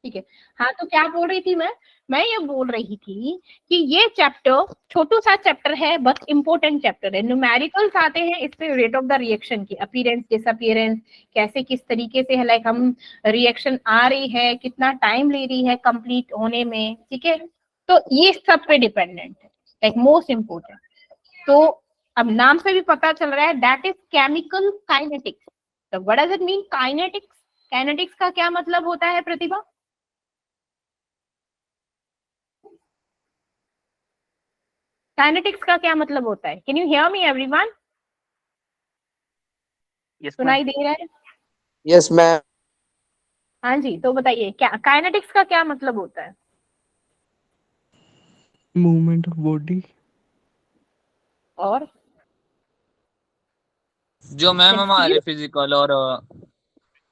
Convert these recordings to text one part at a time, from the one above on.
ठीक है। हाँ, तो क्या बोल रही थी मैं ये बोल रही थी कि ये चैप्टर छोटू सा चैप्टर है, बस इंपॉर्टेंट चैप्टर है। न्यूमेरिकल्स आते हैं इससे, रेट ऑफ द रिएक्शन की अपीयरेंस डिसअपीयरेंस, कैसे किस तरीके से है, लाइक हम रिएक्शन आ रही है, कितना टाइम ले रही है कंप्लीट होने में, ठीक है। तो ये सब पे डिपेंडेंट है, लाइक मोस्ट इम्पोर्टेंट। तो अब नाम से भी पता चल रहा है दैट इज केमिकल काइनेटिक्स। तो what does it mean kinetics? Kinetics का क्या मतलब होता है प्रतिभा? काइनेटिक्स का क्या मतलब होता है? Can you hear me everyone? सुनाई दे रहा है? Yes ma'am. हाँ जी, तो बताइए क्या काइनेटिक्स का क्या मतलब होता है? Movement of body. और जो मैम हमारे स्पीड, फिजिकल और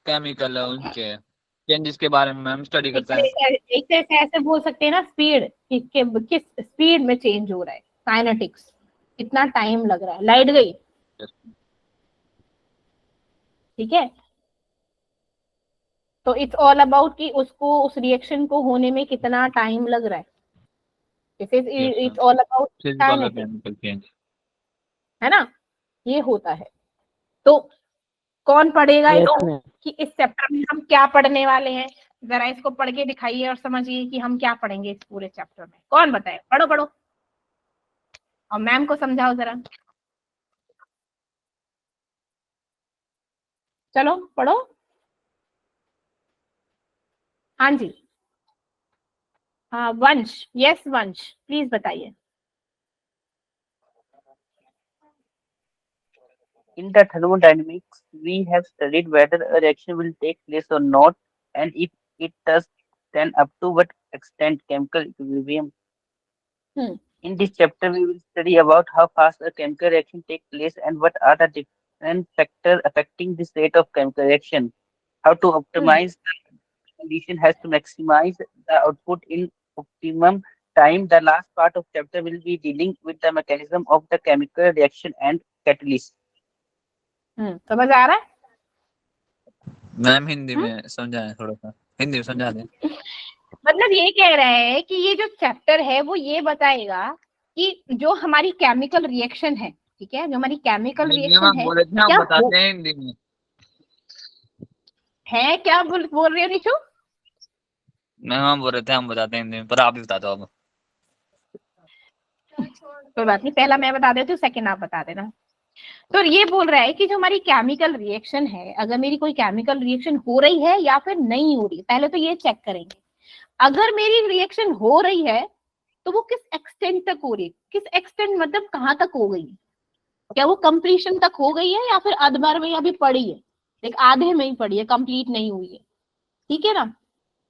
केमिकल उनके चेंजेस के बारे में मैम स्टडी एक करते हैं। तरह से ऐसे बोल सकते हैं ना, स्पीड किस स्पीड में चेंज हो रहा है, काइनेटिक्स कितना टाइम लग रहा है। लाइट गई, ठीक है। तो इट्स ऑल अबाउट कि उसको उस रिएक्शन को होने में कितना टाइम लग रहा है। इट्स ऑल अबाउट फिजिकल और काइनेटिक्स, केमिकल चेंज, है ना, ये होता है। तो कौन पढ़ेगा यस इसको मैम। कि इस चैप्टर में हम क्या पढ़ने वाले हैं? जरा इसको पढ़ के दिखाइए और समझिए कि हम क्या पढ़ेंगे इस पूरे चैप्टर में। कौन बताए? पढ़ो पढ़ो और मैम को समझाओ जरा। चलो पढ़ो। हाँ जी, हाँ वंश, यस वंश, प्लीज बताइए। In the thermodynamics, we have studied whether a reaction will take place or not, and if it does, then up to what extent chemical equilibrium. Hmm In this chapter, we will study about how fast a chemical reaction takes place and what are the different factors affecting this rate of chemical reaction. How to optimize the condition has to maximize the output in optimum time. The last part of chapter will be dealing with the mechanism of the chemical reaction and catalyst. समझ आ रहा है? Ma'am Hindi में समझाएं, थोड़ा सा हिंदी में समझा दें। मतलब ये कह रहे हैं कि ये जो चैप्टर है वो ये बताएगा कि जो हमारी केमिकल रिएक्शन है, ठीक है, जो हमारी केमिकल मैम रिएक्शन आप है बोले थे हम क्या बताते हैं हिंदी में। है, क्या बोल रहे हो निशु? मैम हम बोल रहे थे हम बताते हैं हिंदी में, पर आप ही बता दो अब। कोई बात नहीं, पहला मैं बता देती हूँ, सेकंड आप बता देना। तो ये बोल रहा है कि जो हमारी केमिकल रिएक्शन है, अगर मेरी कोई केमिकल रिएक्शन हो रही है या फिर नहीं हो रही, पहले तो ये चेक करेंगे। अगर मेरी रिएक्शन हो रही है तो वो किस एक्सटेंट तक हो रही है, किस एक्सटेंट मतलब कहाँ तक हो गई है, क्या वो कंप्लीशन तक हो गई है या फिर अधभर में अभी पड़ी है, एक आधे में ही पड़ी है, कंप्लीट नहीं हुई है, ठीक है ना।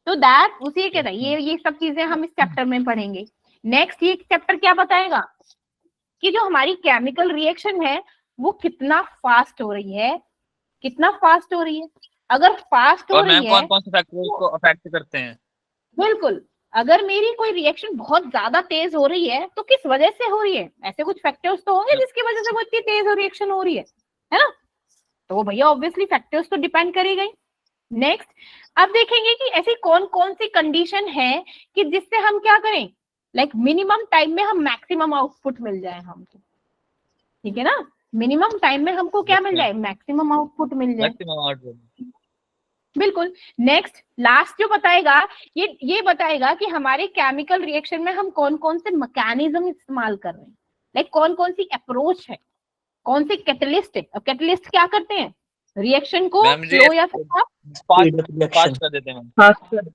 तो दैट उसी के ये सब चीजें हम इस चैप्टर में पढ़ेंगे। नेक्स्ट ये चैप्टर क्या बताएगा कि जो हमारी केमिकल रिएक्शन है वो कितना फास्ट हो रही है, कितना फास्ट हो रही है। अगर फास्ट हो और रही मैम है कौन कौन से फैक्टर्स को अफेक्ट करते हैं? बिल्कुल, अगर मेरी कोई रिएक्शन बहुत ज्यादा तेज हो रही है तो किस वजह से हो रही है, ऐसे कुछ फैक्टर्स तो होंगे जिसकी वजह से वो इतनी तेज रिएक्शन हो रही है ना। तो वो भैया ऑब्वियसली फैक्टर्स तो डिपेंड करेगा ही। नेक्स्ट अब देखेंगे कि ऐसी कौन कौन सी कंडीशन है कि जिससे हम क्या करें, लाइक मिनिमम टाइम में हम मैक्सिमम आउटपुट मिल जाए हमको, ठीक है ना। मिनिमम टाइम में हमको क्या मिल जाए, मैक्सिमम आउटपुट मिल जाए, मैक्सिमम आउटपुट। बिल्कुल। नेक्स्ट लास्ट जो बताएगा ये बताएगा कि हमारे केमिकल रिएक्शन में हम कौन कौन से मैकेनिज्म इस्तेमाल कर रहे हैं, लाइक कौन कौन सी अप्रोच है, कौन से कैटलिस्ट है। अब कैटलिस्ट क्या करते हैं, रिएक्शन को मैम स्लो या फिर फास्ट कर देते हैं।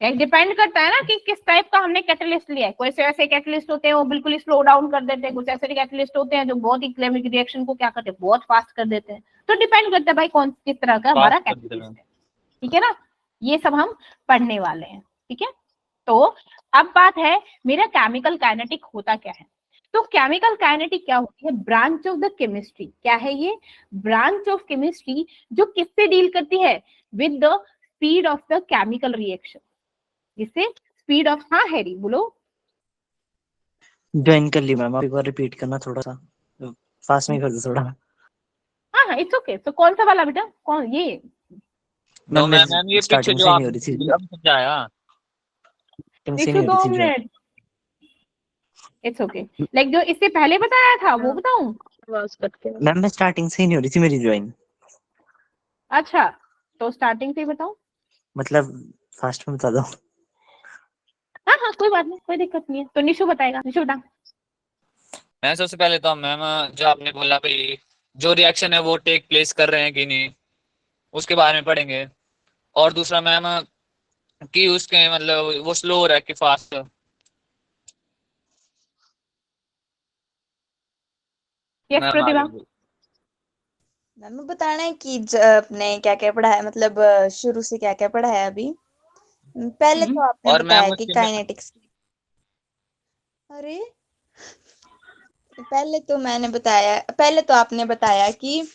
डिपेंड करता है ना कि किस टाइप का हमने कैटलिस्ट लिया है। कोई ऐसे कैटलिस्ट होते हैं वो बिल्कुल स्लो डाउन कर देते हैं, कुछ ऐसे कैटलिस्ट होते हैं जो बहुत ही रिएक्शन को क्या करते हैं, बहुत फास्ट कर देते हैं। तो डिपेंड करता है भाई कौन किस तरह का हमारा कैटलिस्ट है, ठीक है ना। ये सब हम पढ़ने वाले हैं, ठीक है। तो अब बात है मेरा केमिकल काइनेटिक होता क्या है। तो केमिकल काइनेटिक क्या होती है, ब्रांच ऑफ द केमिस्ट्री। क्या है ये, ब्रांच ऑफ केमिस्ट्री जो किससे डील करती है, with the speed of the chemical reaction, जिससे स्पीड ऑफ, हाँ हैरी बोलो। ज्वाइन कर ली मैम, आप एक बार रिपीट करना, थोड़ा सा फास्ट में कर दो थोड़ा। हाँ हाँ इट्स ओके। तो कौन सा वाला बेटा, कौन ये तो मैम मैम ये पीछे स्टार्टिंग जो से नहीं आप हो रही थी, अब समझाया स्टार्टिंग से निशु नहीं हो 2 रही थी join। Minute, it's okay. Like जो इससे पहले बताया था वो बताऊं? मैम मैं स्टार्टिंग से ही नहीं हो रही थी मेरी ज्वाइन, अच्छा तो स्टार्टिंग से ही बताऊं? मतलब फास्ट में बता दो। हाँ हाँ कोई बात नहीं, कोई दिक्कत नहीं है। तो निशु बताएगा, निशु बता। मैं सबसे पहले तो मैम जो आपने बोला भाई जो रिएक्शन है वो टेक प्लेस कर रहे हैं कि नहीं उसके बारे में पढ़ेंगे। और दूसरा मैम कि उसके मतलब वो स्लो हो रहा है कि फास्ट। यस मैम आगे प्रतिभा। बोलो। मैम बताना है कि आपने क्या क्या पढ़ा है, मतलब शुरू से क्या क्या पढ़ा है अभी। पहले तो आपने और मैम बताया कि उसके काइनेटिक्स। अरे पहले तो आपने बताया कि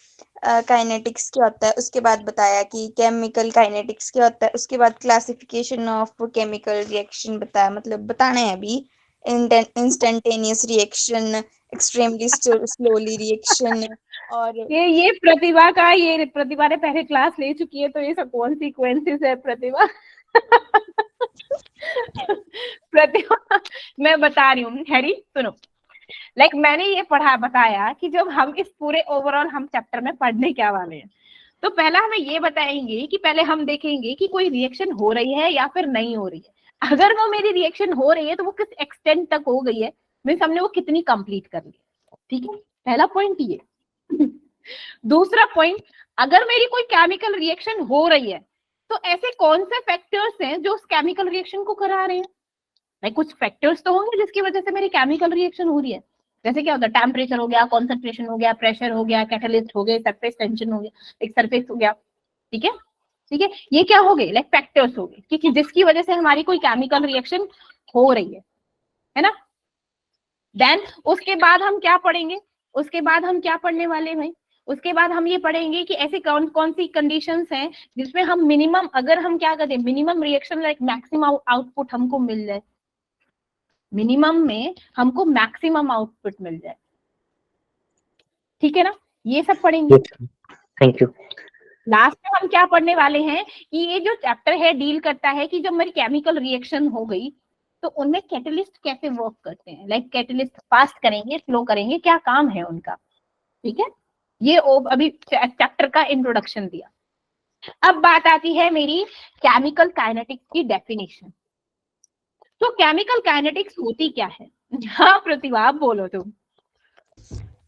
काइनेटिक्स क्या होता है, उसके बाद बताया कि केमिकल काइनेटिक्स क्या होता है, उसके बाद क्लासिफिकेशन ऑफ केमिकल रिएक्शन बताया, मतलब बताना है अभी instantaneous reaction, extremely slowly reaction. और ये प्रतिभा का, ये प्रतिभा ने पहले क्लास ले चुकी है, तो ये सब कौन सीक्वेंसेस है प्रतिभा? प्रतिभा मैं बता रही हूँ हैरी, सुनो। लाइक मैंने ये पढ़ा बताया कि जब हम इस पूरे ओवरऑल हम चैप्टर में पढ़ने क्या वाले हैं, तो पहला हमें ये बताएंगे कि पहले हम देखेंगे कि कोई रिएक्शन हो रही है या फिर नहीं हो रही है। अगर वो मेरी रिएक्शन हो रही है तो वो किस एक्सटेंट तक हो गई है, मीन्स हमने वो कितनी कंप्लीट कर ली। ठीक है, पहला पॉइंट ये। दूसरा पॉइंट, अगर मेरी कोई केमिकल रिएक्शन हो रही है तो ऐसे कौन से फैक्टर्स हैं जो उस केमिकल रिएक्शन को करा रहे हैं? भाई कुछ फैक्टर्स तो होंगे जिसकी वजह से मेरी केमिकल रिएक्शन हो रही है। जैसे क्या होता है, टेम्परेचर हो गया, कॉन्सेंट्रेशन हो गया, प्रेशर हो गया, कैटलिस्ट हो गए, सरफेस टेंशन हो गया, एक सरफेस हो गया। ठीक है, ठीक है, ये क्या हो गए? लाइक फैक्टर्स हो गए कि जिसकी वजह से हमारी कोई केमिकल रिएक्शन हो रही है ना। देन उसके बाद हम क्या पढ़ेंगे? उसके बाद हम क्या पढ़ने वाले हैं भाई? उसके बाद हम ये पढ़ेंगे कि ऐसी कौन कौन सी कंडीशंस हैं जिसमें हम मिनिमम, अगर हम क्या करें, minimum reaction like maximum output हमको मिल जाए, मिनिमम में हमको मैक्सिमम आउटपुट मिल जाए। ठीक है ना, ये सब पढ़ेंगे। Thank you. लास्ट में हम क्या पढ़ने वाले हैं कि ये जो चैप्टर है डील करता है कि जब मेरी केमिकल रिएक्शन हो गई तो उनमें कैटलिस्ट कैसे वर्क करते हैं, लाइक कैटलिस्ट फास्ट करेंगे, स्लो करेंगे, क्या काम है उनका। ठीक है, ये अभी चैप्टर का इंट्रोडक्शन दिया। अब बात आती है मेरी केमिकल काइनेटिक्स की डेफिनेशन। तो केमिकल काइनेटिक्स होती क्या है? हाँ प्रतिभा बोलो तुम।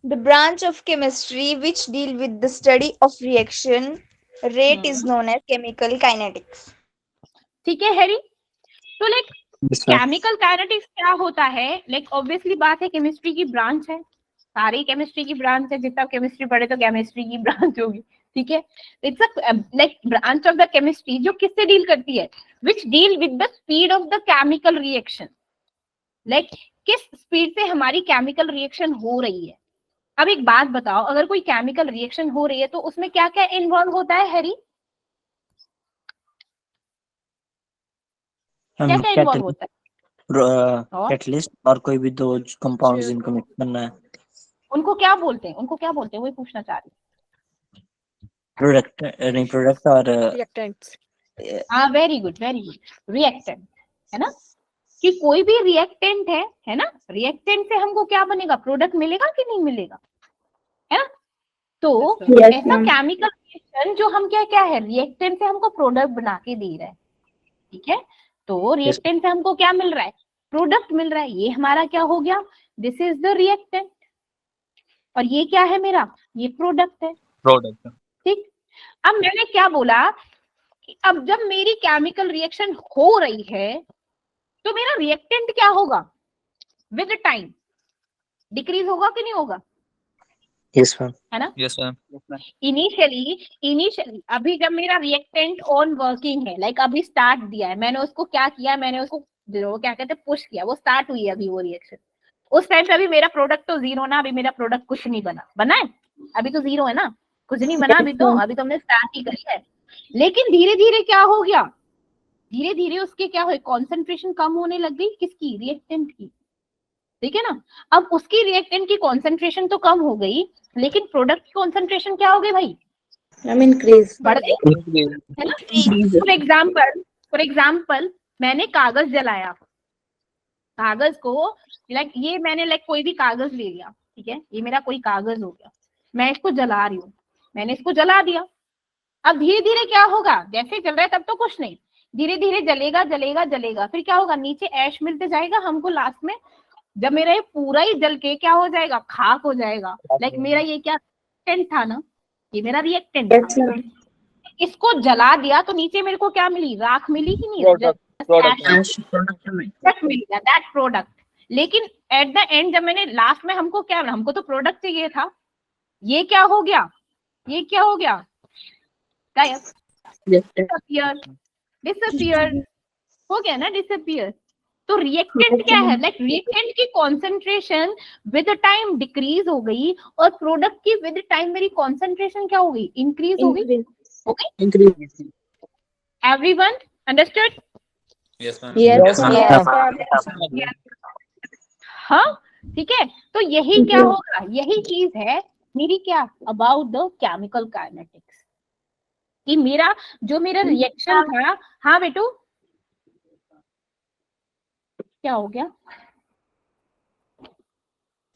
the branch of chemistry which deal with the study of reaction rate is known as chemical kinetics. ठीक है हैरी, तो like Yes, ma'am. Chemical kinetics क्या होता है? लाइक ऑब्वियसली बात है, केमिस्ट्री की ब्रांच है, सारी केमिस्ट्री की ब्रांच है, जितना केमिस्ट्री पढ़े तो केमिस्ट्री की ब्रांच होगी। ठीक है, it's like branch of the chemistry जो किससे डील करती है? Which deal with the speed of the chemical reaction, like किस स्पीड से हमारी केमिकल रिएक्शन हो रही है। अब एक बात बताओ, अगर कोई केमिकल रिएक्शन हो रही है तो उसमें क्या क्या इन्वॉल्व होता है हैरी? क्या क्या इन्वॉल्व होता है? कैटलिस्ट और कोई भी दो कंपाउंड्स जिनको मिक्स करना है। उनको क्या बोलते हैं? उनको क्या बोलते हैं वही पूछना चाह रही प्रोडक्ट नहीं, प्रोडक्ट और रिएक्टेंट्स। हाँ वेरी गुड रिएक्टेंट, है ना। कि कोई भी रिएक्टेंट है ना, रिएक्टेंट से हमको क्या बनेगा? प्रोडक्ट मिलेगा कि नहीं मिलेगा, है ना। तो ऐसा केमिकल रिएक्शन जो हम क्या क्या है, रिएक्टेंट से हमको प्रोडक्ट बना के दे रहा है। ठीक है, तो रिएक्टेंट से हमको क्या मिल रहा है? प्रोडक्ट मिल रहा है। ये हमारा क्या हो गया? दिस इज द रिएक्टेंट, और ये क्या है मेरा? ये प्रोडक्ट है। प्रोडक्ट। ठीक, अब मैंने क्या बोला कि अब जब मेरी केमिकल रिएक्शन हो रही है तो मेरा रिएक्टेंट क्या होगा? विद टाइम डिक्रीज होगा कि नहीं होगा? Yes ma'am. है ना। Yes ma'am. इनिशियली अभी जब मेरा रिएक्टेंट ऑन वर्किंग है, लाइक अभी स्टार्ट दिया है मैंने, उसको क्या किया, मैंने उसको क्या कहते हैं पुश किया, वो स्टार्ट हुई है अभी वो रिएक्शन। उस टाइम पे अभी मेरा प्रोडक्ट तो जीरो ना, अभी मेरा प्रोडक्ट कुछ नहीं बना है, अभी तो जीरो है ना, कुछ नहीं बना अभी तो हमने स्टार्ट ही करी है। लेकिन धीरे धीरे क्या हो गया? धीरे धीरे उसके क्या हुए? कॉन्सेंट्रेशन कम होने लग गई, किसकी? रिएक्टेंट की। ठीक है ना। अब उसकी रिएक्टेंट की कॉन्सेंट्रेशन तो कम हो गई, लेकिन प्रोडक्ट की कॉन्सेंट्रेशन क्या हो गई भाई? मैम इंक्रीज बढ़ गई है ना। फॉर एग्जाम्पल मैंने कागज जलाया, कागज को ये मैंने कोई भी कागज ले लिया, ठीक है, ये मेरा कोई कागज हो गया, मैं इसको जला रही हूँ, मैंने इसको जला दिया। अब धीरे धीरे क्या होगा, जैसे जल रहा है तब तो कुछ नहीं, धीरे धीरे जलेगा जलेगा जलेगा, फिर क्या होगा, नीचे ऐश मिलते जाएगा हमको, लास्ट में जब मेरा ये पूरा ही जल के क्या हो जाएगा, खाक हो जाएगा। मेरा ये क्या रिएक्टेंट था ना, ये मेरा रिएक्टेंट था, इसको जला दिया तो नीचे मेरे को क्या मिली, राख मिली कि नहीं, प्रोडक्ट मिलेगा, दैट प्रोडक्ट। लेकिन एट द एंड जब मैंने लास्ट में हमको क्या, हमको तो प्रोडक्ट चाहिए था, ये क्या हो गया, ये क्या हो गया, डिसअपियर, डिसअपियर हो गया ना, डिसअपियर। तो रिएक्टेंट क्या है, रिएक्टेंट की कॉन्सेंट्रेशन विद टाइम डिक्रीज हो गई और प्रोडक्ट की विद टाइम मेरी कॉन्सेंट्रेशन क्या हो गई, इंक्रीज हो गई। Everyone understood? Yes ma'am. Yes हाँ ठीक है, तो यही क्या होगा, यही चीज है मेरी क्या, अबाउट द केमिकल काइनेटिक्स, कि मेरा जो मेरा रिएक्शन था। हाँ बेटू क्या हो गया?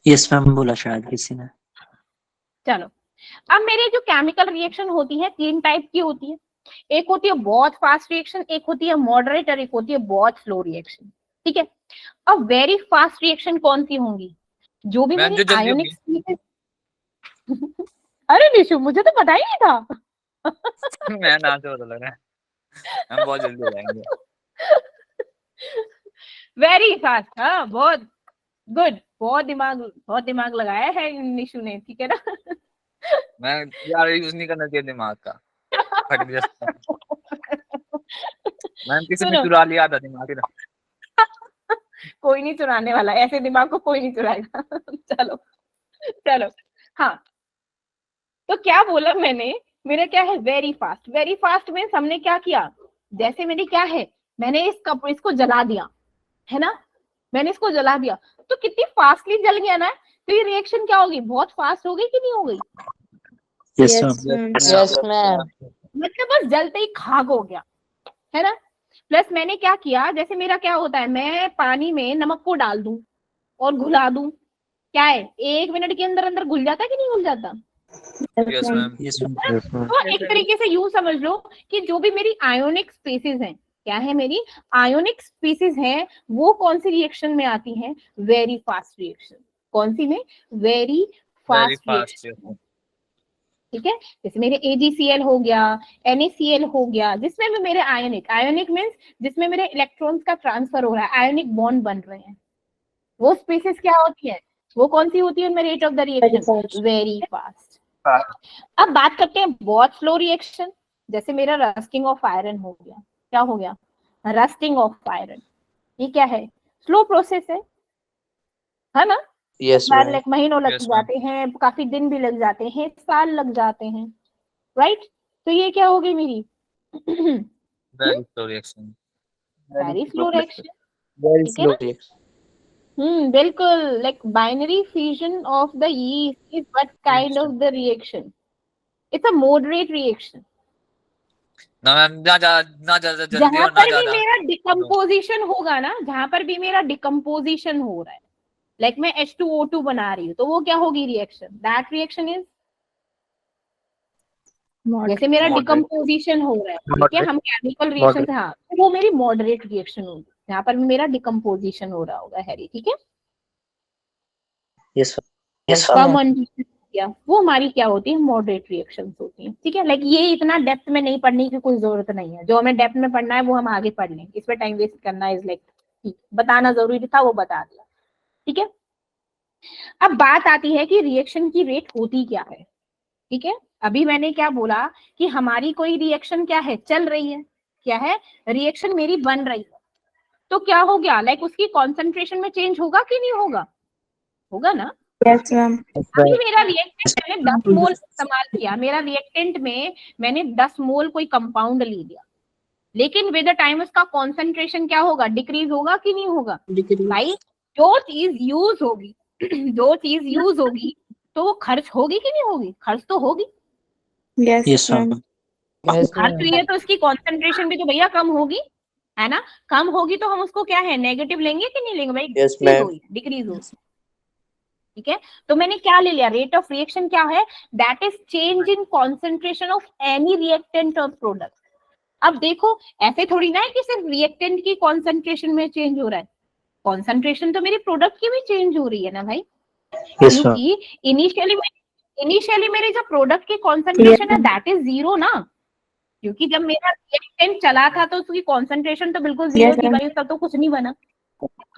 यस मैम बोला शायद किसी ने। चलो, अब मेरे जो केमिकल रिएक्शन होती है 3 टाइप की होती है, एक होती है बहुत फास्ट रिएक्शन, एक होती है मॉडरेट और एक होती है बहुत स्लो रिएक्शन, ठीक है। अब वेरी फास्ट रिएक्शन कौन सी होंगी, जो भी मेरी आयोनिक स्पीसीज अरे निशु मुझे तो पता ही नहीं था मैं ना तो लग रहा है हम बहुत जल्दी हो जाएंगे। वेरी फास्ट, हाँ बहुत गुड, बहुत दिमाग लगाया है निशु ने, ठीक है ना। मैं यार यूज नहीं करना चाहिए दिमाग का, फट गया मैम, किसी ने चुरा लिया था दिमाग इधर। कोई नहीं चुराने वाला, ऐसे दिमाग को कोई नहीं चुराएगा चलो चलो, हाँ तो क्या बोला मैंने, मेरा क्या है वेरी फास्ट। वेरी फास्ट में हमने क्या किया, जैसे मेरी क्या है, मैंने इसको जला दिया है ना, मैंने इसको जला दिया तो कितनी फास्टली जल गया ना, तो ये रिएक्शन क्या होगी, बहुत फास्ट हो गई कि नहीं हो गई? Yes ma'am. मतलब बस जलते ही खाक हो गया, है ना। प्लस मैंने क्या किया, जैसे मेरा क्या होता है, मैं पानी में नमक को डाल दूं और घुला दूं, क्या है 1 मिनट के अंदर अंदर घुल जाता है कि नहीं घुल जाता? Yes ma'am. तो एक तरीके से यूं समझ लो कि जो भी मेरी आयोनिक स्पीसीज हैं, क्या है मेरी आयोनिक स्पीसीज हैं, वो कौन सी रिएक्शन में आती हैं, वेरी फास्ट रिएक्शन। कौन सी में, वेरी फास्ट रिएक्शन, ठीक है। जैसे मेरे AgCl हो गया, NaCl हो गया, जिसमें भी मेरे आयोनिक मीन्स जिसमें मेरे इलेक्ट्रॉन्स का ट्रांसफर हो रहा है, आयोनिक बॉन्ड बन रहे हैं, वो स्पीसीज क्या होती है, वो कौन सी होती है उनमें rate of the reaction, very fast. अब बात करते हैं बहुत स्लो रिएक्शन, जैसे मेरा रस्टिंग ऑफ आयरन हो गया, क्या हो गया, रस्टिंग ऑफ आयरन, ये क्या है, स्लो प्रोसेस है ना। यस लाइक महीनों लग जाते हैं, काफी दिन भी लग जाते हैं, साल लग जाते हैं, राइट। तो ये क्या हो गई मेरी very slow reaction, very slow reaction, very slow reaction. बिल्कुल, like binary fusion of the yeast is what kind of the reaction? It's a moderate reaction. ना मैम ना ज्यादा जल्दी जहां और ना पर भी ज्यादा मेरा डिकम्पोजिशन होगा ना, जहां पर भी मेरा डिकम्पोजिशन हो रहा है, लाइक मैं H2O2 बना रही हूँ, तो वो क्या होगी रिएक्शन, दैट रिएक्शन इज, जैसे मेरा डिकम्पोजिशन हो रहा है, ठीक है, हम केमिकल रिएक्शन से, हाँ तो वो मेरी मॉडरेट रिएक्शन होगी, जहां पर मेरा डिकम्पोजिशन हो रहा होगा, हैरी, ठीक है। यस वो हमारी क्या होती है, मॉडरेट रिएक्शंस होती हैं, ठीक है। लाइक ये इतना डेप्थ में नहीं पढ़ने की कोई जरूरत नहीं है, जो हमें डेप्थ में पढ़ना है वो हम आगे पढ़ लें, इस पर टाइम वेस्ट करना इज लाइक, बताना जरूरी था वो बता दिया, ठीक है। अब बात आती है कि रिएक्शन की रेट होती क्या है, ठीक है। अभी मैंने क्या बोला कि हमारी कोई रिएक्शन क्या है, चल रही है, क्या है, रिएक्शन मेरी बन रही है, तो क्या हो गया, लाइक उसकी कॉन्सेंट्रेशन में चेंज होगा कि नहीं होगा, होगा ना। Yes ma'am. अभी मेरा रिएक्टेंट मैंने 10 मोल इस्तेमाल किया, मेरा रिएक्टेंट में मैंने 10 मोल कोई कंपाउंड ले लिया, लेकिन विद द टाइम उसका कॉन्सेंट्रेशन क्या होगा, डिक्रीज होगा कि नहीं होगा, भाई जो चीज यूज होगी जो चीज यूज होगी तो वो खर्च होगी कि नहीं होगी, खर्च तो होगी, Yes, Yes, ma'am. ma'am. घट रही है तो इसकी कॉन्सेंट्रेशन भी तो भैया कम होगी, है ना। कम होगी तो हम उसको क्या है नेगेटिव लेंगे कि नहीं लेंगे भाई? Yes, decrease ma'am. हुई, डिक्रीज हुई। ठीक है, तो मैंने क्या ले लिया? रेट ऑफ रिएक्शन क्या है? That is change in concentration of any reactant और प्रोडक्ट। अब देखो ऐसे थोड़ी ना है कि सिर्फ रिएक्टेंट की कॉन्सेंट्रेशन में चेंज हो रहा है, कॉन्सेंट्रेशन तो मेरी प्रोडक्ट की भी चेंज हो रही है ना भाई। Yes, ma'am. क्योंकि इनिशियली मेरी जो प्रोडक्ट की कॉन्सेंट्रेशन है दैट इज जीरो ना, क्योंकि जब मेरा रिएक्टेंट चला था तो उसकी कॉन्सेंट्रेशन तो बिल्कुल जीरो थी भाई, उसका तो कुछ नहीं बना,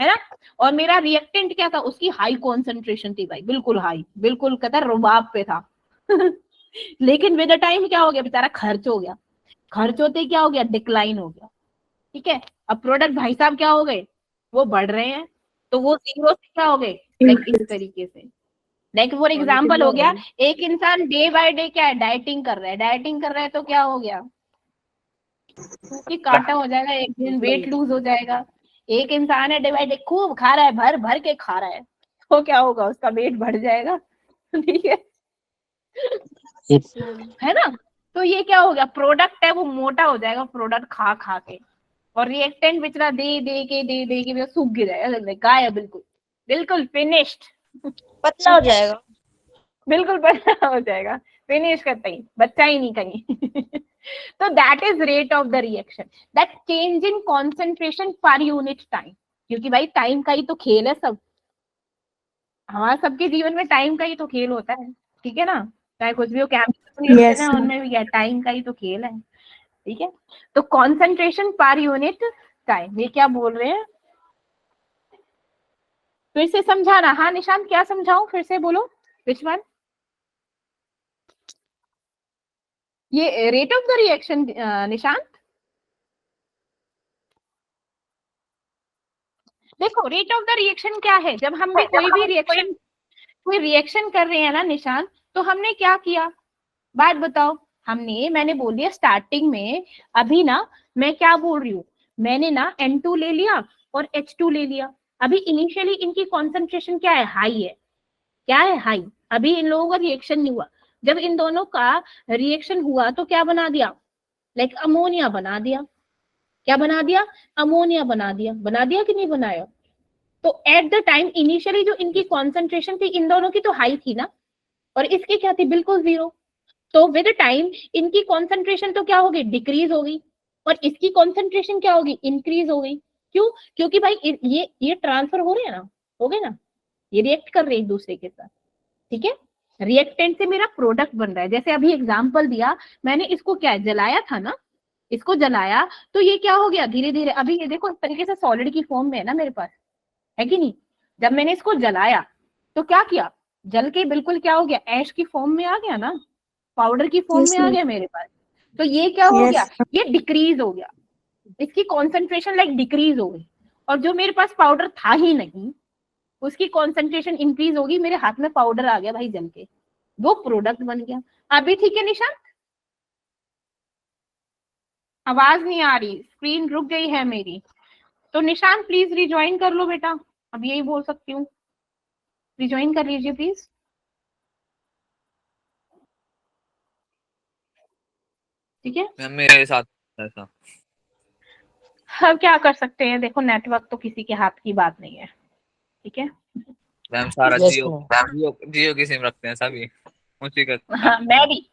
है ना। और मेरा रिएक्टेंट क्या था? उसकी हाई कॉन्सेंट्रेशन थी भाई, बिल्कुल हाई, बिल्कुल कहता रुबाब पे था लेकिन विद द टाइम क्या हो गया बेचारा? खर्च हो गया, खर्च होते क्या हो गया? डिक्लाइन हो गया। ठीक है, अब प्रोडक्ट भाई साहब क्या हो गए? वो बढ़ रहे हैं, तो वो जीरो से क्या हो गए? लाइक इस तरीके से। लाइक फॉर एग्जाम्पल हो गया, एक इंसान डे बाय डे क्या है? डाइटिंग कर रहा है, डाइटिंग कर रहा है तो क्या हो गया कि काटा हो जाएगा, एक दिन वेट लूज हो जाएगा। एक इंसान है डे बाय डे खूब खा रहा है, भर भर के खा रहा है, तो क्या होगा? उसका वेट बढ़ जाएगा ठीक है, Yes. है ना। तो ये क्या हो गया? प्रोडक्ट है वो मोटा हो जाएगा प्रोडक्ट खा खा के, और रिएक्टेंट बेचारा दे के वो सूख गिरा, गायब, बिल्कुल बिल्कुल फिनिश्ड, पतला हो जाएगा। बिल्कुल पतला हो जाएगा, फिनिश करता ही, बच्चा ही नहीं कहीं तो that is rate of the reaction, that change in concentration पर यूनिट टाइम। क्योंकि भाई टाइम का ही तो खेल है सब, हमारा सबके जीवन में टाइम का ही तो खेल होता है। ठीक है ना, चाहे कुछ भी हो, केमिकल Yes, है उनमें भी क्या टाइम का ही तो खेल है। ठीक है, तो कॉन्सेंट्रेशन पर यूनिट टाइम, ये क्या बोल रहे हैं? फिर से समझाना। हाँ निशांत, क्या समझाऊं? फिर से बोलो, विच वन? ये rate of the reaction Nishant. देखो रेट ऑफ द रिएक्शन क्या है? जब हम भी कोई रिएक्शन कर रहे हैं ना निशांत, तो हमने क्या किया? बात बताओ। मैंने बोल दिया स्टार्टिंग में, अभी ना मैं क्या बोल रही हूँ, मैंने ना N2 ले लिया और H2 ले लिया। अभी इनिशियली इनकी कॉन्सेंट्रेशन क्या है? हाई है। क्या है? हाई। अभी इन लोगों का रिएक्शन नहीं हुआ, जब इन दोनों का रिएक्शन हुआ तो क्या बना दिया? लाइक अमोनिया बना दिया। क्या बना दिया? अमोनिया बना दिया कि नहीं बनाया? तो एट द टाइम इनिशियली जो इनकी कॉन्सेंट्रेशन थी इन दोनों की तो हाई थी ना, और इसकी क्या थी? बिल्कुल जीरो। तो विद टाइम इनकी कॉन्सेंट्रेशन तो क्या हो गई? डिक्रीज हो गई, और इसकी कॉन्सेंट्रेशन क्या होगी? इंक्रीज हो गई। क्यों? क्योंकि भाई ये ट्रांसफर हो रहे हैं ना, हो गए ना, ये रिएक्ट कर रहे हैं एक दूसरे के साथ। ठीक है, रिएक्टेंट से मेरा प्रोडक्ट बन रहा है। जैसे अभी एग्जांपल दिया मैंने, इसको क्या जलाया था ना, इसको जलाया तो ये क्या हो गया? धीरे धीरे अभी ये देखो इस तरीके से सॉलिड की फॉर्म में है ना मेरे पास, है कि नहीं। जब मैंने इसको जलाया तो क्या किया? जल के बिल्कुल क्या हो गया? ऐश की फॉर्म में आ गया ना, पाउडर की फॉर्म में आ गया मेरे पास। तो ये क्या हो गया? ये डिक्रीज हो गया, इसकी कॉन्सेंट्रेशन लाइक डिक्रीज हो गई। और जो मेरे पास पाउडर था ही नहीं उसकी कॉन्सेंट्रेशन इंक्रीज होगी, मेरे हाथ में पाउडर आ गया भाई जल के, वो प्रोडक्ट बन गया। अभी ठीक है निशांत? आवाज नहीं आ रही, स्क्रीन रुक गई है मेरी। तो निशांत प्लीज रिज्वाइन कर लो बेटा, अब यही बोल सकती हूँ, रिज्वाइन कर लीजिए प्लीज। ठीक है, मेरे साथ ऐसा। अब क्या कर सकते हैं, देखो नेटवर्क तो किसी के हाथ की बात नहीं है। ठीक है, मैम सारा Yes, जियो की सिम रखते हैं सभी, उसी का हाँ मैं भी।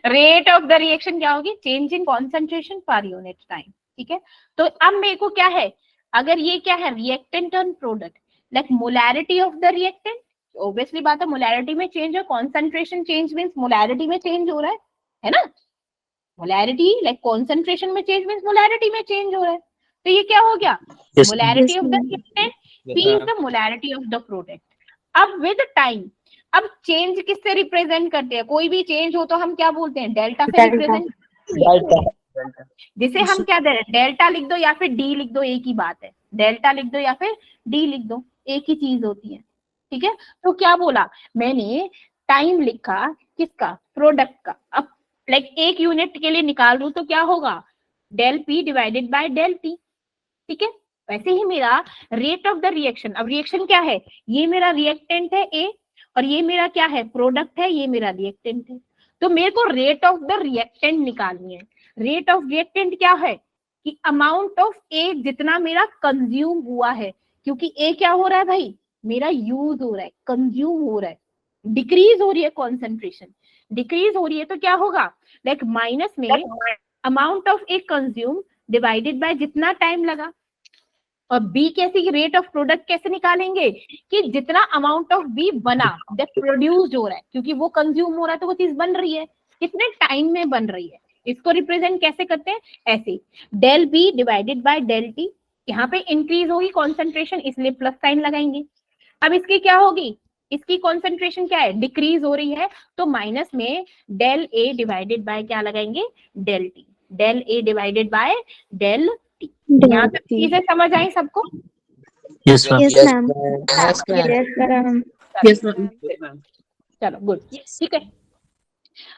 रेट ऑफ द रिएक्शन क्या होगी? चेंज इन कॉन्सेंट्रेशन पर यूनिट टाइम। ठीक है, तो अब मेरे को क्या है, अगर ये क्या है? रिएक्टेंट और product, like molarity of the reactant, obviously बात है मोलैरिटी में चेंज है, कॉन्सेंट्रेशन चेंज मींस मोलैरिटी में चेंज हो रहा है ना। मोलैरिटी लाइक कॉन्सेंट्रेशन में चेंज मींस मोलैरिटी में चेंज हो रहा है। तो ये क्या हो गया? Yes, molarity of the reactant, P is the molarity of the product. अब विद टाइम, अब चेंज किससे रिप्रेजेंट करते हैं? कोई भी चेंज हो तो हम क्या बोलते हैं? डेल्टा से रिप्रेजेंट। जिसे हम क्या दे रहे हैं? डेल्टा लिख दो या फिर डी लिख दो, एक ही बात है। डेल्टा लिख दो या फिर डी लिख दो, एक ही चीज होती है। ठीक है, तो क्या बोला मैंने? टाइम लिखा किसका? प्रोडक्ट का। अब लाइक एक यूनिट के लिए निकाल लूं तो क्या होगा? Del P divided by del T. ठीक है, वैसे ही मेरा रेट ऑफ द रिएक्शन, अब रिएक्शन क्या है? ये मेरा रिएक्टेंट है ए, और ये मेरा क्या है? प्रोडक्ट है, ये मेरा रिएक्टेंट है। तो मेरे को रेट ऑफ द रिएक्टेंट निकालनी है। रेट ऑफ रिएक्टेंट क्या है कि अमाउंट ऑफ ए जितना मेरा कंज्यूम हुआ है, क्योंकि ए क्या हो रहा है भाई, मेरा यूज हो रहा है, कंज्यूम हो रहा है, डिक्रीज हो रही है, कॉन्सेंट्रेशन डिक्रीज हो रही है, तो क्या होगा लाइक माइनस में amount of A consume divided by जितना टाइम लगा। और बी कैसे, रेट ऑफ प्रोडक्ट कैसे निकालेंगे कि जितना अमाउंट ऑफ बी बना, जब प्रोड्यूस हो रहा है, क्योंकि वो कंज्यूम हो रहा है तो वो चीज बन रही है, कितने टाइम में बन रही है। इसको रिप्रेजेंट कैसे करते हैं, ऐसे del B divided by del T, यहाँ पे इंक्रीज होगी कॉन्सेंट्रेशन इसलिए प्लस साइन लगाएंगे। अब इसकी क्या होगी, इसकी कॉन्सेंट्रेशन क्या है, डिक्रीज हो रही है, तो माइनस में डेल ए डिवाइडेड बाय क्या लगाएंगे, del T, del A divided by del T. यहाँ तक चीजें समझ आई सबको? Yes, ma'am. Yes, ma'am. Yes, ma'am. Yes, ma'am. Yes, ma'am. चलो गुड, ठीक है।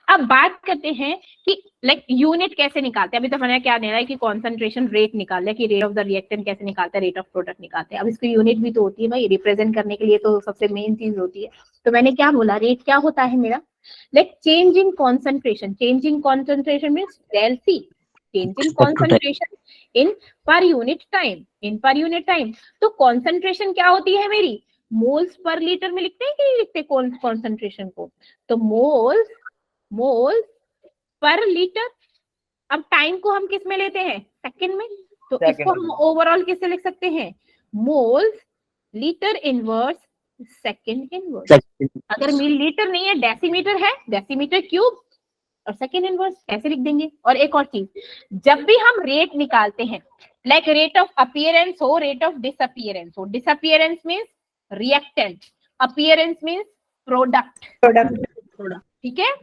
अब बात करते हैं कि लाइक यूनिट कैसे निकालते हैं। अभी तो मैंने क्या दे रहा है कि कॉन्सेंट्रेशन रेट निकाल लिया, कि रेट ऑफ द रिएक्टेंट कैसे निकालते हैं, रेट ऑफ प्रोडक्ट निकालते हैं। अब इसको यूनिट भी तो होती है भाई, रिप्रेजेंट करने के लिए तो सबसे मेन चीज होती है। तो मैंने क्या बोला, रेट क्या होता है मेरा, like change in concentration, change in concentration means del C, change in concentration in per unit time, in per unit time. तो कॉन्सेंट्रेशन क्या होती है मेरी, मोल्स पर लीटर में लिखते हैं कि नहीं लिखते कॉन्सेंट्रेशन को, तो मोल्स पर लीटर। अब टाइम को हम किस में लेते हैं, सेकंड में, तो Second इसको हम ओवरऑल किससे लिख सकते हैं, moles litre inverse second inverse. अगर मिलीलीटर नहीं है, डेसीमीटर है, डेसीमीटर क्यूब और सेकंड इनवर्स ऐसे लिख देंगे। और एक और चीज, जब भी हम रेट निकालते हैं, लाइक रेट ऑफ अपीयरेंस हो, रेट ऑफ डिसअपीयरेंस हो, disappearance means reactant, appearance means product, ठीक है,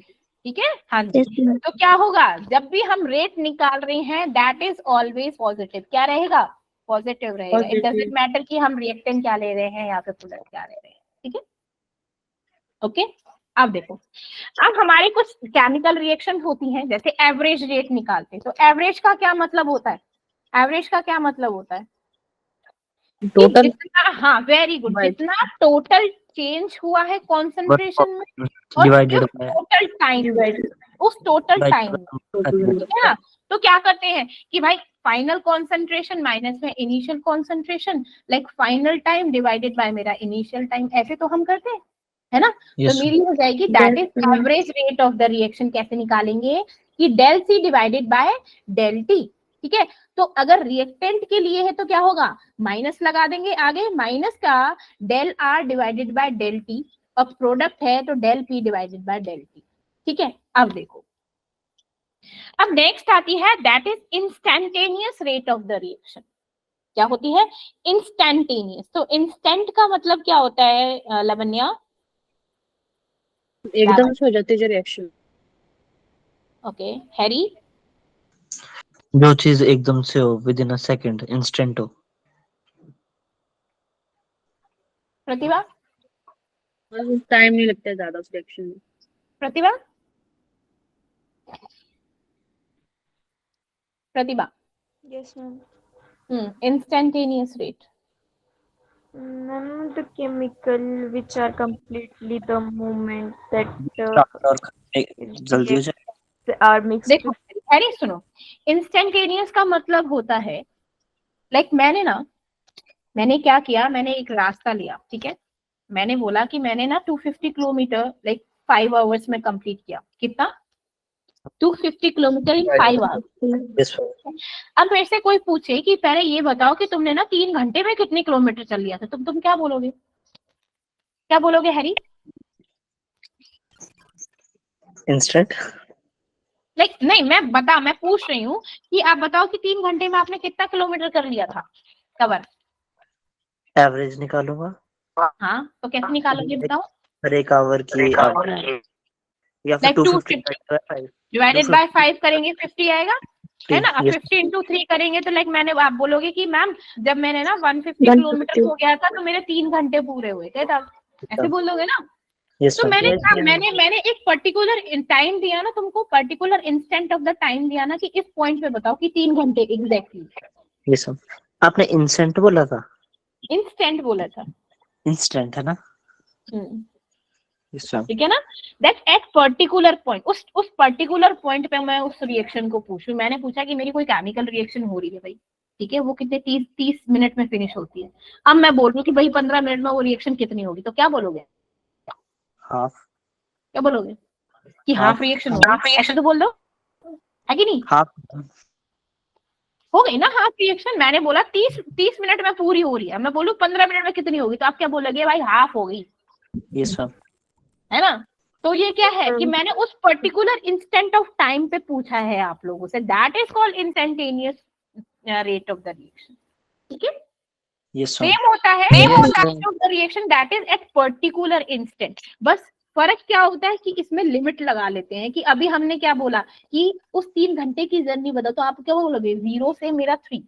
ठीक है, हाँ जी। तो क्या होगा, जब भी हम रेट निकाल रहे हैं दैट इज ऑलवेज पॉजिटिव, क्या रहेगा, पॉजिटिव रहेगा। इट डजंट मैटर कि हम रिएक्टेंट क्या ले रहे हैं या फिर प्रोडक्ट क्या ले रहे हैं, ठीक है, ओके। अब देखो, अब हमारे कुछ केमिकल रिएक्शन होती हैं, जैसे एवरेज रेट निकालते हैं। तो एवरेज का क्या मतलब होता है, एवरेज का क्या मतलब होता है, टोटल, हाँ वेरी गुड, जितना टोटल चेंज हुआ है कॉन्सेंट्रेशन में और Divided by टोटल टाइम, उस टोटल टाइम, ठीक है ना। तो क्या करते हैं कि भाई फाइनल कॉन्सेंट्रेशन माइनस में initial concentration, like final time divided by मेरा इनिशियल टाइम, ऐसे तो हम करते हैं, है ना। Yes, तो मेरी हो जाएगी that is average rate of the reaction. कैसे निकालेंगे कि del C divided by del T, ठीक है। तो अगर रिएक्टेंट के लिए है तो क्या होगा, माइनस लगा देंगे आगे, माइनस का del R divided by del T, और प्रोडक्ट है तो del P divided by del T, ठीक है। अब देखो, अब नेक्स्ट आती है that is instantaneous rate of the reaction. क्या होती है, इंस्टैंटेनियस। तो इंस्टेंट का मतलब क्या होता है लवन्या, एकदम से हो जाती है रिएक्शन। ओके, हैरी, जो चीज एकदम से हो, with in a second, instant हो। प्रतिभा, टाइम नहीं लगता है ज्यादा उस रिएक्शन में। प्रतिभा, प्रतिभा, Yes, ma'am. Instantaneous rate, Ma'am, the chemical which are completely the moment that जल्दी हो जाए। are mixed देखो हैरी सुनो, इंस्टैंटेनियस का मतलब होता है लाइक मैंने क्या किया, मैंने एक रास्ता लिया, ठीक है। मैंने बोला कि मैंने ना 250 किलोमीटर लाइक 5 आवर्स में कंप्लीट किया। कितना, 250 किलोमीटर इन 5 आवर्स। Yes, अब मेरे से कोई पूछे कि पहले ये बताओ कि तुमने ना 3 घंटे में कितने किलोमीटर चल लिया था, तुम क्या बोलोगे, क्या बोलोगे हैरी? इंस्टेंट। लाइक नहीं, मैं पूछ रही हूँ कि आप बताओ कि 3 घंटे में आपने कितना किलोमीटर कर लिया था कवर। एवरेज निकालूंगा। हाँ, तो कैसे निकालोगे बताओ? हर एक आवर की या फिर Like 250 डिवाइडेड बाय 5 करेंगे 50 आएगा, है ना। अब Yes. 50 into 3 करेंगे तो लाइक आप बोलोगे कि मैम जब मैंने ना 150 किलोमीटर हो गया था तो मेरे 3 घंटे पूरे हुए थे तब, ऐसे बोलोगे ना। Yes, तो ma'am. मैंने एक पर्टिकुलर टाइम दिया ना तुमको, particular instant of the time दिया ना कि इस पॉइंट पे बताओ कि 3 घंटे एग्जैक्टली। Yes, ma'am. आपने इंस्टेंट बोला था, इंस्टेंट बोला था। इंस्टेंट है ना। Yes, ma'am. ठीक है ना, दैट एट पर्टिकुलर पॉइंट, उस पर्टिकुलर पॉइंट पे मैं उस रिएक्शन को पूछूं, मैंने पूछा कि मेरी कोई केमिकल रिएक्शन हो रही है भाई, ठीक है, वो कितने 30 मिनट में फिनिश होती है। अब मैं बोल रही हूँ कि भाई 15 मिनट में वो रिएक्शन कितनी होगी, तो क्या बोलोगे, Half. क्या बोलोगे कि Half. हाफ रिएक्शन होगी, ऐसे तो बोल दो, है कि नहीं, Half. हो गई ना हाफ रिएक्शन। मैंने बोला 30 मिनट में पूरी हो रही है, मैं बोलूँ 15 मिनट में कितनी होगी, तो आप क्या बोलोगे, भाई हाफ हो गई, Yes, ma'am. है ना। तो ये क्या है कि मैंने उस पर्टिकुलर इंस्टेंट ऑफ टाइम पे पूछा है आप लोगों से, that is called instantaneous rate of the reaction, ठीक है। Yes, ma'am. सेम होता है rate of the reaction that is at particular instant, बस फर्क क्या होता है कि इसमें लिमिट लगा लेते हैं कि अभी हमने क्या बोला कि उस 3 घंटे की जर्नी बताओ, तो आप क्या बोलोगे, 0 से मेरा 3,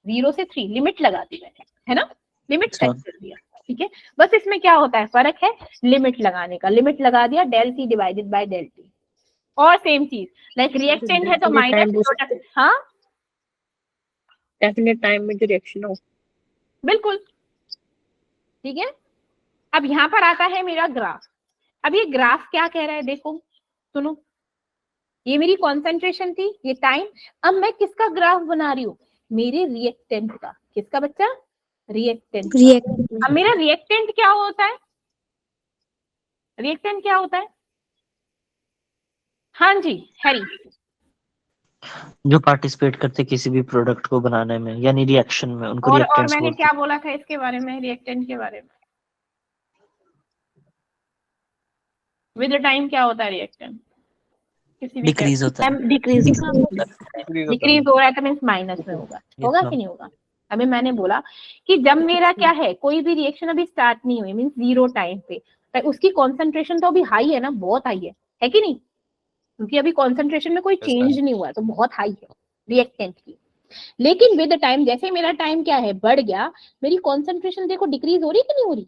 0 से 3 लिमिट लगा दी मैंने, है ना, लिमिट सेट कर दिया, ठीक है। बस इसमें क्या होता है, फर्क है लिमिट लगाने का, लिमिट लगा दिया del T divided by del T. और सेम चीज लाइक रिएक्टेंट है तो माइनस, हाँ डेफिनेट टाइम में जो रिएक्शन हो, बिल्कुल, ठीक है। अब यहाँ पर आता है मेरा ग्राफ। अब ये ग्राफ क्या कह रहा है, देखो सुनो, ये मेरी कॉन्सेंट्रेशन थी, ये टाइम। अब मैं किसका ग्राफ बना रही हूँ, मेरे रिएक्टेंट का, किसका बच्चा, रिएक्टेंट का। अब मेरा रिएक्टेंट क्या होता है, रिएक्टेंट क्या होता है, हाँ जी हैरी, जो पार्टिसिपेट करते किसी भी प्रोडक्ट को बनाने में यानी रिएक्शन में, उनको और रिएक्टेंट्स मैंने बोलते क्या बोला था इसके बारे में, रिएक्टेंट के बारे में, विद टाइम क्या होता है रिएक्टेंट, किसी भी डिक्रीज होता है। डिक्रीज डिक्रीज हो रहा है तो मीन्स माइनस में होगा, होगा कि नहीं होगा। अभी मैंने बोला कि जब मेरा क्या है, कोई भी रिएक्शन अभी स्टार्ट नहीं हुई, मीन्स 0 टाइम पे, तो उसकी कॉन्सेंट्रेशन तो अभी हाई है ना, बहुत हाई है कि नहीं, क्योंकि अभी कॉन्सेंट्रेशन में कोई चेंज नहीं हुआ है, तो बहुत हाई है रिएक्टेंट की। लेकिन विद टाइम, जैसे मेरा टाइम क्या है, बढ़ गया, मेरी कॉन्सेंट्रेशन देखो डिक्रीज हो रही कि नहीं हो रही,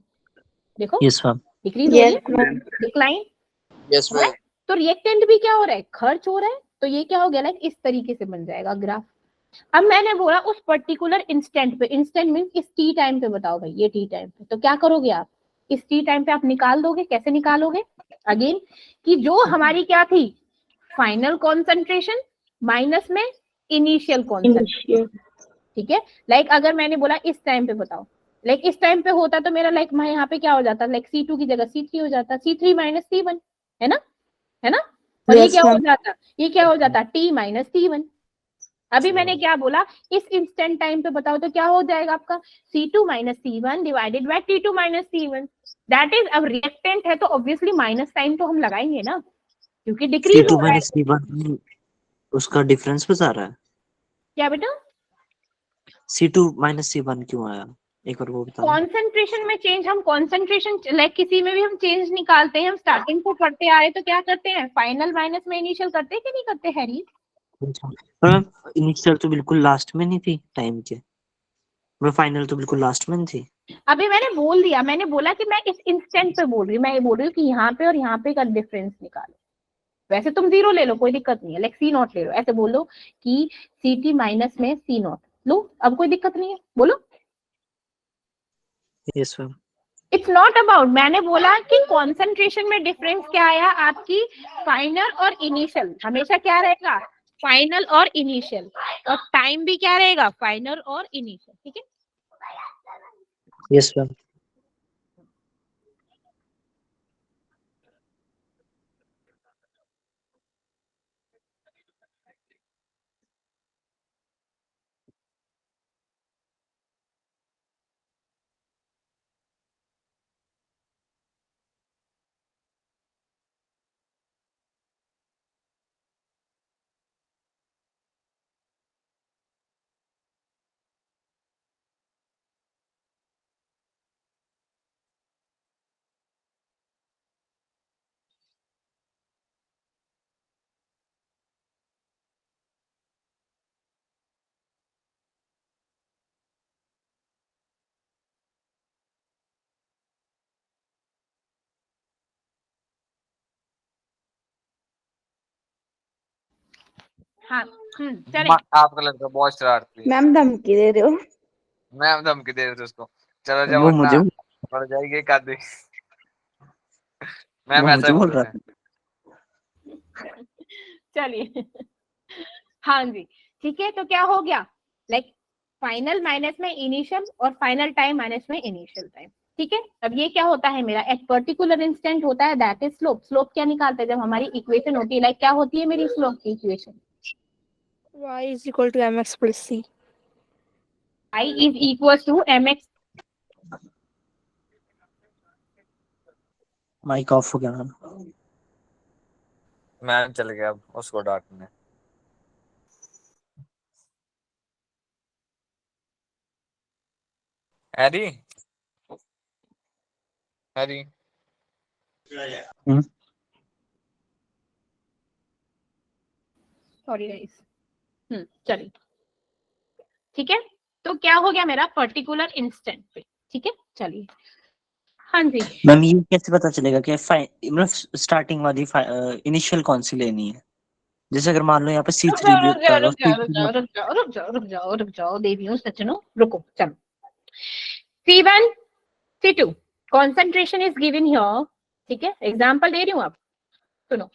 देखो यस मैम। डिक्रीज हो रही है, डिक्लाइन, यस मैम। तो रिएक्टेंट भी क्या हो रहा है, खर्च हो रहा है। तो ये क्या हो गया, लाइक इस तरीके से बन जाएगा ग्राफ। अब मैंने बोला उस पर्टिकुलर इंस्टेंट पे, इंस्टेंट मींस इस टी टाइम पे बताओ भाई, ये टी टाइम पे, तो क्या करोगे आप, इस टी टाइम पे आप निकाल दोगे, कैसे निकालोगे, अगेन कि जो हमारी क्या थी, फाइनल कॉन्सेंट्रेशन माइनस में इनिशियल कॉन्सेंट्रेशन, ठीक है। लाइक अगर मैंने बोला इस टाइम पे बताओ, लाइक इस टाइम पे होता तो मेरा लाइक मैं यहाँ पे क्या हो जाता, लाइक C2 की जगह C3 हो जाता, C3 माइनस C1, है ना, है ना। और ये क्या हो जाता, ये क्या हो जाता, T माइनस T1। अभी मैंने क्या बोला, इस इंस्टेंट टाइम पे बताओ तो क्या हो जाएगा आपका, C2 minus C1 divided by T2 minus C1, that is, अब रिएक्टेंट है तो ऑब्वियसली माइनस साइन तो हम लगाएंगे ना, क्योंकि डिक्रीज हो रहा है। C1 उसका डिफरेंस बता रहा है, क्या बेटा, C2 माइनस C1 क्यों आया, एक बार वो बता। कॉन्सेंट्रेशन में चेंज, हम कॉन्सेंट्रेशन लाइक किसी में भी हम चेंज निकालते हैं, हम स्टार्टिंग को पढ़ते आ रहे तो क्या करते हैं, फाइनल माइनस में इनिशियल करते हैं कि नहीं करते हैरी। पर मैम इनिशियल तो बिल्कुल लास्ट में नहीं थी टाइम के, मैं फाइनल तो बिल्कुल लास्ट में थी। अभी मैंने बोल दिया, मैंने बोला कि मैं इस इंस्टेंट पे बोल रही हूँ, मैं ये बोल रही हूँ कि यहाँ पे और यहाँ पे का डिफरेंस निकालो। वैसे तुम 0 ले लो, कोई दिक्कत नहीं है, लाइक C0 ले लो, ऐसे बोलो कि CT माइनस में C0 लो, अब कोई दिक्कत नहीं है, बोलो। Yes ma'am. It's not about, मैंने बोला कि कॉन्सेंट्रेशन में डिफरेंस क्या आया आपकी, फाइनल और इनिशियल हमेशा क्या रहेगा, फाइनल और इनिशियल, और टाइम भी क्या रहेगा, फाइनल और इनिशियल, ठीक है। Yes ma'am. हाँ चले, आपका लड़का बहुत शरारती है। मैम धमकी दे रहे हो? मैम धमकी दे रहे थे उसको, चलो जब वो वरना मुझे पड़ जाएगी एक आधी। मैम वो ऐसा मुझे ही बोल बोल रहा रहे था। हैं। चलिए हाँ जी ठीक है, तो क्या हो गया, लाइक फाइनल माइनस में इनिशियल और फाइनल टाइम माइनस में इनिशियल टाइम। ठीक है, अब ये क्या होता है मेरा, एट पर्टिकुलर इंस्टेंट होता है, दैट इज स्लोप। स्लोप क्या निकालते हैं जब हमारी इक्वेशन होती है, लाइक क्या होती है मेरी स्लोप की equation, Y is equal to mx plus c. I is equal to mx। Mike off हो गया मैम। मैम चल गया अब उसको डांटने। हैरी हैरी सॉरी गाइस, चलिए ठीक है, तो क्या हो गया मेरा पर्टिकुलर इंस्टेंट पे। ठीक है चलिए, हाँ जी मैम ये कैसे पता चलेगा कि मतलब स्टार्टिंग वाली इनिशियल कौन सी लेनी है? जैसे अगर मान लो यहाँ पे C3 भी होता रुक जाओ देवियों सज्जनों, रुको चलो। C1 C2 concentration is given here। ठीक है, एग्जाम्पल दे रही हूँ, आप सुनो।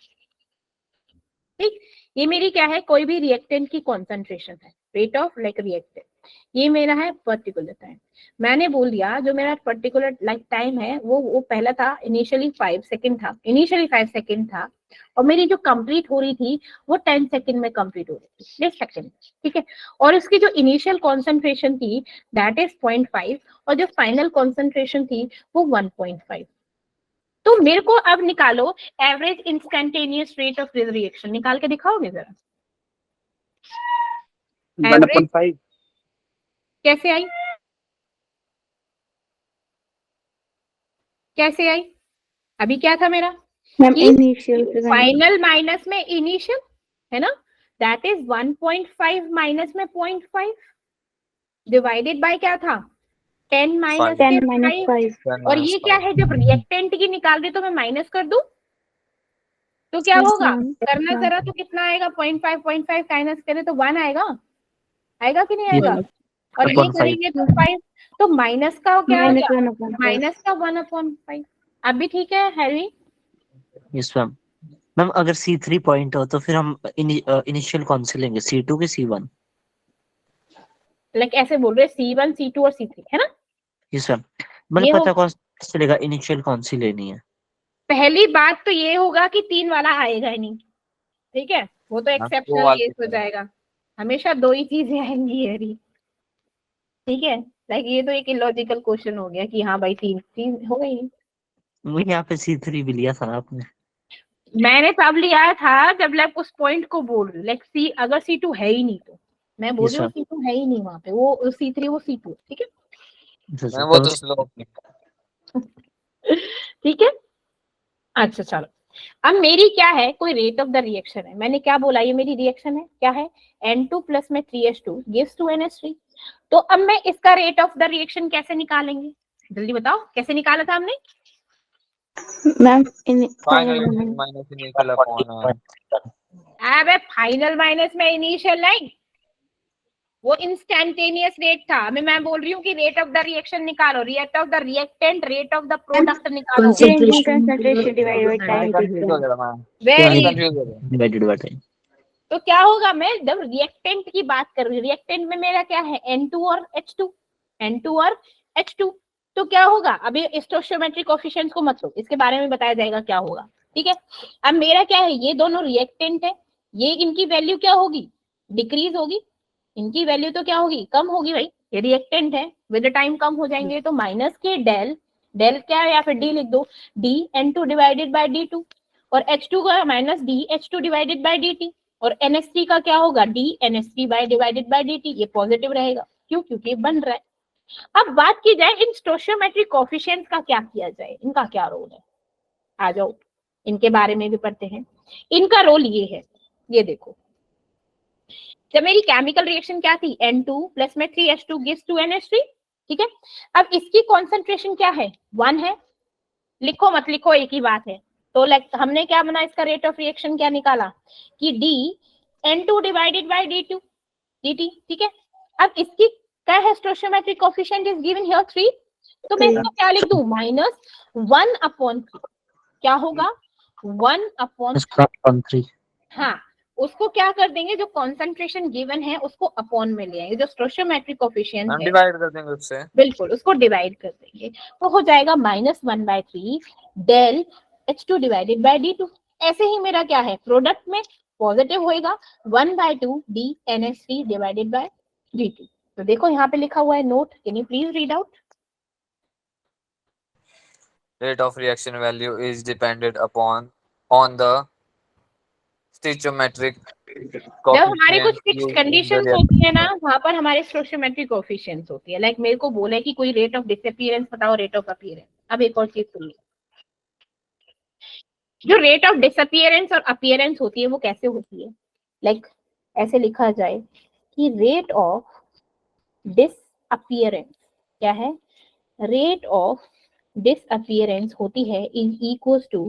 ठीक, ये मेरी क्या है, कोई भी रिएक्टेंट की कॉन्सेंट्रेशन है, रेट ऑफ लाइक रिएक्टेंट, ये मेरा है पर्टिकुलर टाइम। मैंने बोल दिया जो मेरा पर्टिकुलर लाइक टाइम है वो पहला था इनिशियली 5 सेकंड था, इनिशियली 5 सेकंड था, और मेरी जो कंप्लीट हो रही थी वो 10 सेकंड में कंप्लीट हो रही थी, 10 सेकंड। ठीक है, और इसकी जो इनिशियल कॉन्सेंट्रेशन थी दैट इज 0.5 और जो फाइनल कॉन्सेंट्रेशन थी वो 1.5। तो मेरे को अब निकालो average instantaneous rate of reaction, निकाल के दिखाओगे जरा। 1/5। कैसे आई, कैसे आई, अभी क्या था मेरा, मैम इनिशियल से फाइनल माइनस में इनिशियल है ना, दैट इज 1.5 माइनस में 0.5 डिवाइडेड बाय क्या था 10 माइनस 10 minus 5। 5. और ये क्या है, जब रिएक्टेंट की निकाल रही तो मैं माइनस कर दूं तो क्या Yes, होगा, ma'am. करना ma'am. जरा, तो कितना आएगा, 0.5 माइनस करें तो 1 आएगा, आएगा कि नहीं आएगा, और ये 1/5। करेंगे तो 5, तो माइनस का क्या हो Minus गया, 1/5. माइनस का 1/5। अब भी ठीक है हैवी, यस मैम। मैम अगर C3 पॉइंट हो तो फिर हम इनिशियल कौन से लेंगे, C2 के C1? लाइक ऐसे बोल रहे C1 C2 और C3 है ना। यस मैम, मतलब ये पता हो, कौन सा चलेगा इनिशियल कौन सी लेनी है? पहली बात तो ये होगा कि 3 वाला आएगा ही नहीं, ठीक है, वो तो हाँ, वो एक्सेप्शनल वाली केस हो जाएगा, हमेशा 2 ही चीजें आएंगी हरी। ठीक है, लाइक ये तो एक इलॉजिकल क्वेश्चन हो गया कि हाँ भाई 3 चीज हो गई। वो यहाँ पे C3 भी लिया था आपने। मैंने तब लिया था जब लाइक उस पॉइंट को बोल रही हूँ, लाइक सी अगर C2 है ही नहीं तो मैं बोल यस रही हूँ मैम। C2 है ही नहीं वहां पे, वो C3 वो C2 ठीक है। मैम वो तो स्लो। ठीक है, अच्छा चलो, अब मेरी क्या है, कोई रेट ऑफ द रिएक्शन है, मैंने क्या बोला, ये मेरी रिएक्शन है, क्या है, N2 प्लस में 3H2 गिव्स टू NH3। तो अब मैं इसका रेट ऑफ द रिएक्शन कैसे निकालेंगे, जल्दी बताओ कैसे निकाला था हमने। Ma'am, in final final. Minus initial upon. अबे फाइनल माइनस में इनिशियल नहीं, वो इंस्टेंटेनियस रेट था, मैं बोल रही हूँ कि रेट ऑफ द रिएक्शन निकालो, rate of the reactant, rate of the product निकालो। Change in concentration divided by time confuse हो taken. गया मैम, वेरी, कंफ्यूज हो गया। Divided by time. तो क्या होगा, मैं जब रिएक्टेंट की बात कर रही हूँ, रिएक्टेंट में मेरा क्या है N2 और H2, N2 और H2, तो क्या होगा, अभी स्टोइकियोमेट्रिक कोएफिशिएंट्स को मत लो, इसके बारे में बताया जाएगा क्या होगा। ठीक है, अब मेरा क्या है, ये दोनों रिएक्टेंट है, ये इनकी वैल्यू क्या होगी, डिक्रीज होगी, इनकी वैल्यू तो क्या होगी, कम होगी भाई, ये रिएक्टेंट है, विद टाइम कम हो जाएंगे, तो माइनस के डेल, डेल क्या है, या फिर डी लिख दो, D N2 divided bye D2, और H2 का minus D H2 divided by DT, और NH3 का क्या होगा, D NH3 by divided by DT, ये पॉजिटिव रहेगा, क्यों, क्योंकि बन रहा है। अब बात की जाए इन स्टोइकियोमेट्रिक कोएफिशिएंट्स का क्या किया जाए, इनका क्या रोल है, आ जाओ इनके बारे में भी पढ़ते हैं। इनका रोल ये है, ये देखो, जब मेरी केमिकल रिएक्शन क्या थी, N2 प्लस में 3H2 गिव्स टू NH3, ठीक है, अब इसकी कॉन्सेंट्रेशन क्या है, 1 है, लिखो मत लिखो एक ही बात है, तो लाइक हमने क्या बना, इसका रेट ऑफ रिएक्शन क्या निकाला कि D N2 divided bye D2 DT, ठीक है। अब इसकी क्या है, stoichiometric coefficient is given here 3, तो मैं इसको क्या लिख दूं, -1/3, क्या होगा 1/3। /3 हाँ, उसको क्या कर देंगे, जो कॉन्सेंट्रेशन गिवन है उसको अपॉन में ले आएंगे, जो स्टोइचोमेट्रिक कोफिशिएंट हम है डिवाइड कर देंगे उससे। बिल्कुल उसको डिवाइड कर देंगे, तो हो जाएगा -1/3 del H2 divided bye D2। ऐसे ही मेरा क्या है, प्रोडक्ट में पॉजिटिव होएगा 1/2 DNH3 डिवाइडेड बाय D2। तो देखो यहाँ पे लिखा हुआ है note, can you please read out. Rate of reaction value is dependent on the stoichiometric जब हमारे कुछ coefficient fixed used in the conditions होती है ना, reaction. वहां पर हमारे स्टोइचोमेट्रिक कोफिशिएंट्स होती है। लाइक मेरे को बोला है कि कोई रेट ऑफ डिसअपीयरेंस बताओ, रेट ऑफ अपीयरेंस। अब एक और चीज सुनिए, जो रेट ऑफ डिसअपीयरेंस और अपीयरेंस होती है वो कैसे होती है, लाइक ऐसे लिखा जाए कि रेट ऑफ डिसअपीयरेंस क्या है, रेट ऑफ डिसअपीयरेंस होती है is equal to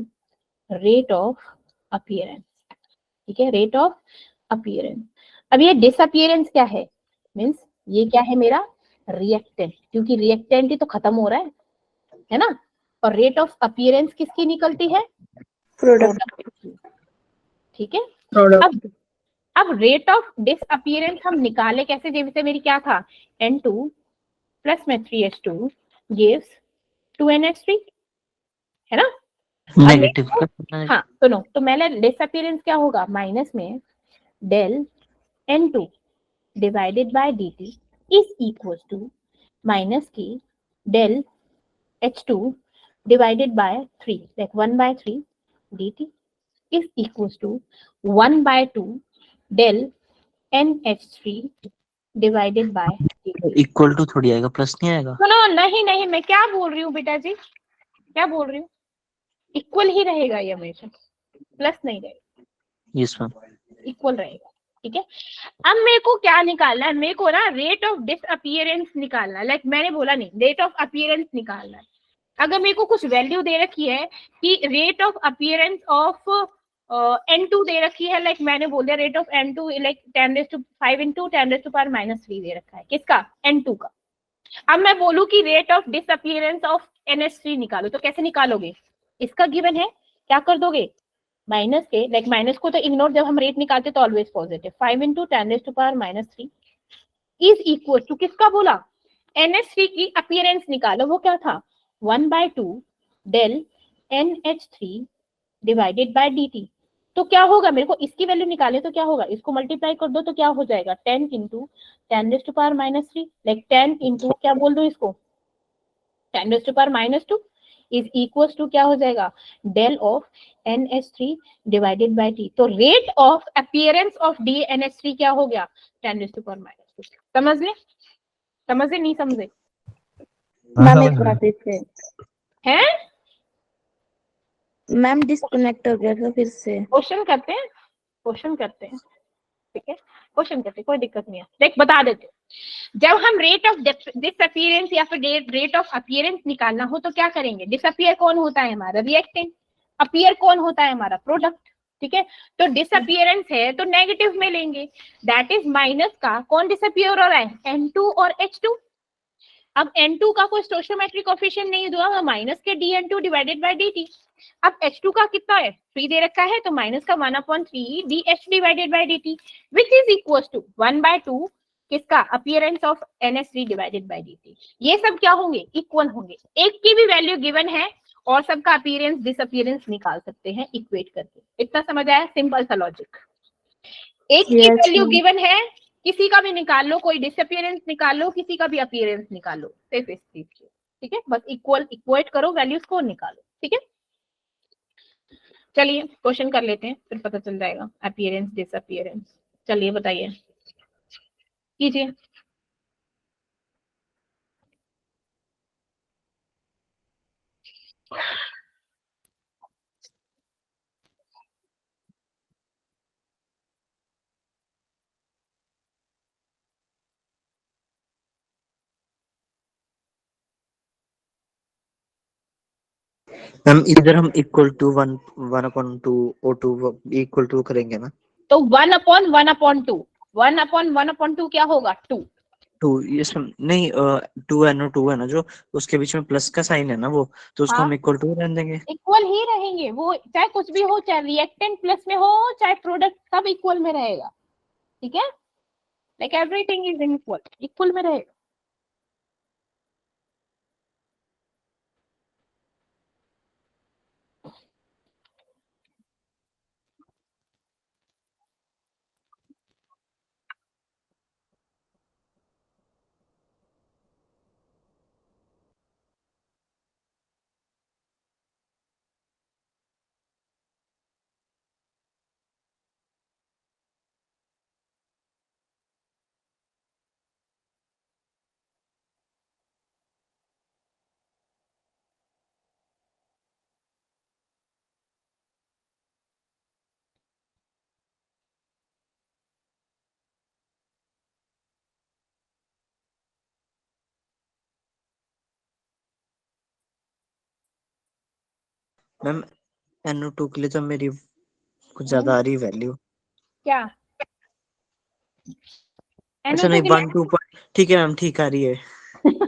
rate of appearance. ठीक है, रेट ऑफ अपीयरेंस। अब ये डिसअपीयरेंस क्या है, मींस ये क्या है मेरा रिएक्टेंट, क्योंकि रिएक्टेंट ही तो खत्म हो रहा है ना। और रेट ऑफ अपीयरेंस किसकी निकलती है, प्रोडक्ट की। ठीक है, प्रोडक्ट अब रेट ऑफ डिसअपीयरेंस हम निकाले कैसे, जैसे मेरी क्या था N2 प्लस में 3H2 gives 2NH3 है ना। नेगेटिव। हाँ सुनो, तो मेरा डिसअपीयरेंस क्या होगा, माइनस में del N2 divided by dt is equal to minus की del H2 divided by 3, like 1/3 dt is equals to 1/2 del NH3 divided by equal to थोड़ी आएगा, प्लस नहीं आएगा। सुनो, नहीं नहीं, मैं क्या बोल रही हूँ बेटा जी, क्या बोल रही हूँ, इक्वल ही रहेगा ये हमेशा, प्लस नहीं रहेगा, यस मैम। इक्वल रहेगा। ठीक है, अब मेरे को क्या निकालना है, मेरे को ना रेट ऑफ डिसअपीयरेंस निकालना है। लाइक मैंने बोला नहीं, रेट ऑफ अपीयरेंस निकालना है। अगर मेरे को कुछ वैल्यू दे रखी है कि rate of appearance of N2 दे रखी है, लाइक मैंने बोल दिया rate of N2 like 10⁵ into 10⁻³ दे रखा है, किसका, N2 का। अब मैं बोलूं कि rate of disappearance of NH3 निकालो, तो कैसे निकालोगे, इसका गिवन है, क्या कर दोगे, माइनस के, लाइक माइनस को तो इग्नोर, जब हम रेट निकालते तो always positive, 5 into 10⁻³ is equal to किसका बोला, NH3 की अपीयरेंस निकालो, वो क्या था 1/2 del NH3 divided by dt। तो क्या होगा, मेरे को इसकी वैल्यू निकाले तो क्या होगा, इसको मल्टीप्लाई कर दो तो क्या हो जाएगा 10 into 10⁻³ लाइक 10 into क्या बोल दो इसको 10⁻² इज इक्वल टू क्या हो जाएगा del of NH3 divided by t। तो rate of appearance of DNH3 क्या हो गया 10⁻²। समझ ले नहीं समझे मैम एक बात इससे हैं, मैम डिस्कनेक्ट हो गया था फिर से। क्वेश्चन करते हैं, ठीक है, क्वेश्चन करते हैं, कोई दिक्कत नहीं है। देख बता देते, जब हम रेट ऑफ डिसअपीयरेंस या फिर रेट ऑफ अपीयरेंस निकालना हो तो क्या करेंगे, डिसअपीयर कौन होता है हमारा रिएक्टेंट, अपीयर कौन होता है हमारा प्रोडक्ट। ठीक है, तो डिसअपीयरेंस है तो नेगेटिव में लेंगे, दैट इज माइनस का कौन डिसअपीयर हो रहा है N2 और H2। अब N2 का कोई स्टोइचोमेट्रिक कोएफिशिएंट नहीं हुआ, माइनस के dN2 डिवाइडेड बाय dt। अब H2 का कितना है 3 दे रखा है, तो माइनस का 1/3 dH divided by dt which is equal to 1/2 किसका appearance of NH3 divided by dt। ये सब क्या होंगे, इक्वल होंगे, एक की भी वैल्यू गिवन है और सबका अपीयरेंस डिसअपीयरेंस निकाल सकते हैं इक्वेट करके। इतना समझ आया, सिंपल सा लॉजिक। एक की वैल्यू गिवन है, किसी का भी निकाल लो, कोई डिसअपीयरेंस निकाल लो, किसी का भी अपीयरेंस निकाल लो, सिर्फ इस चीज के। ठीक है, बस इक्वेट करो वैल्यूज को निकालो। ठीक है, चलिए क्वेश्चन कर लेते हैं, फिर पता चल जाएगा अपीयरेंस डिसअपीयरेंस। चलिए बताइए, कीजिए। मैम इधर हम equal to 1/2 O2 equal to करेंगे ना, तो 1/1/2 1/1/2 क्या होगा 2। टू, इसमें नहीं 2NO2 है ना जो, उसके बीच में प्लस का साइन है ना वो, तो उसको हाँ हम इक्वल टू रहने देंगे। इक्वल ही रहेंगे वो, चाहे कुछ भी हो, चाहे रिएक्टेंट प्लस में हो चाहे प्रोडक्ट, सब इक्वल में रहेगा। ठीक है, like everything is equal, equal में रहेगा। मैम NO2 के लिए तो मेरी कुछ ज्यादा आ रही वैल्यू। क्या अच्छा NO2 नहीं, के 1 2 ठीक है मैम, ठीक आ रही है। लिए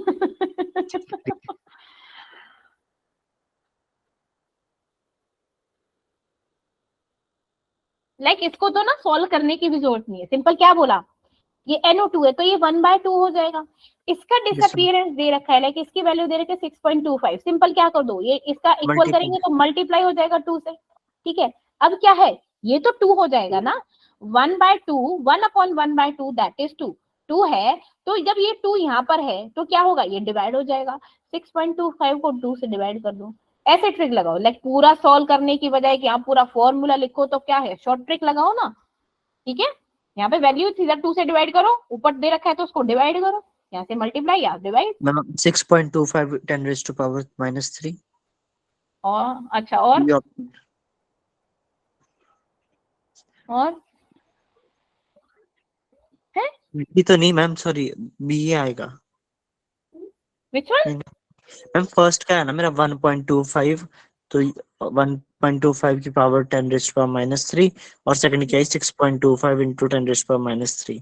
लाइक इसको तो ना सॉल्व करने की भी जरूरत नहीं है, सिंपल क्या बोला, ये NO2 है तो ये 1/2 हो जाएगा। इसका Yes, ma'am. डिसअपियरेंस दे रखा है, लाइक इसकी वैल्यू दे रखी है 6.25, सिंपल क्या कर दो, ये इसका इक्वल Multiply. करेंगे तो मल्टीप्लाई हो जाएगा 2 से। ठीक है, अब क्या है, ये तो 2 हो जाएगा ना, 1/2, 1/1/2 दैट इज 2, 2 है, तो जब ये 2 यहाँ पर है तो क्या होगा, ये डिवाइड हो जाएगा, 6.25 को 2 से डिवाइड कर दो। ऐसे ट्रिक लगाओ, लाइक पूरा सॉल्व करने की बजाय कि आप पूरा फॉर्मूला लिखो, तो क्या है, शॉर्ट ट्रिक लगाओ ना। ठीक है, यहाँ पे वैल्यू सीधा 2 से डिवाइड करो, ऊपर दे रखा है तो उसको डिवाइड करो, यहाँ से मल्टीप्लाई या डिवाइड। मैम 6.25 10⁻³ और अच्छा, और ये और है बी तो नहीं मैम, सॉरी बी ही आएगा। विच वन, मैम फर्स्ट का है ना मेरा 1.25, तो 1.25 की पावर 10⁻³ और सेकंड क्या है 6.25 इंटू 10⁻³।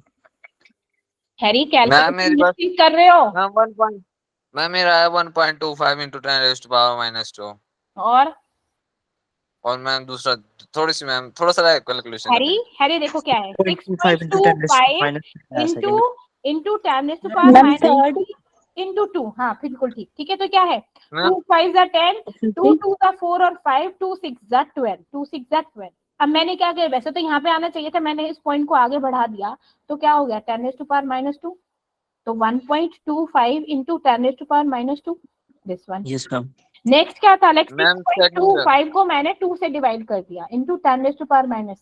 हैरी मैम मेरी बात, कैलकुलेशन कर रहे हो, मैम 1 पॉइंट, मैम मेरा है 1.25 इंटू 10⁻²। और मैम दूसरा थोड़ी सी, मैम थोड़ा सा कैलकुलेशन हैरी करनी हैरी देखो क्या है, 0.25 into 6.25 10⁻³ into second. Into 10⁻³ ma'am third into 2, हाँ बिल्कुल ठीक, ठीक है, तो क्या है, है। 2 5 10, 2 2 4 और 5, 2 6 12, 2 6 12। अब मैंने क्या किया, वैसे तो यहाँ पे आना चाहिए था, मैंने इस पॉइंट को आगे बढ़ा दिया, तो क्या हो गया 10⁻², तो 1.25 into 10⁻², this one. Yes ma'am. Next क्या था, लाइक मैम सेकंड, 6.25 को मैंने 2 से डिवाइड कर दिया इंटू 10⁻3,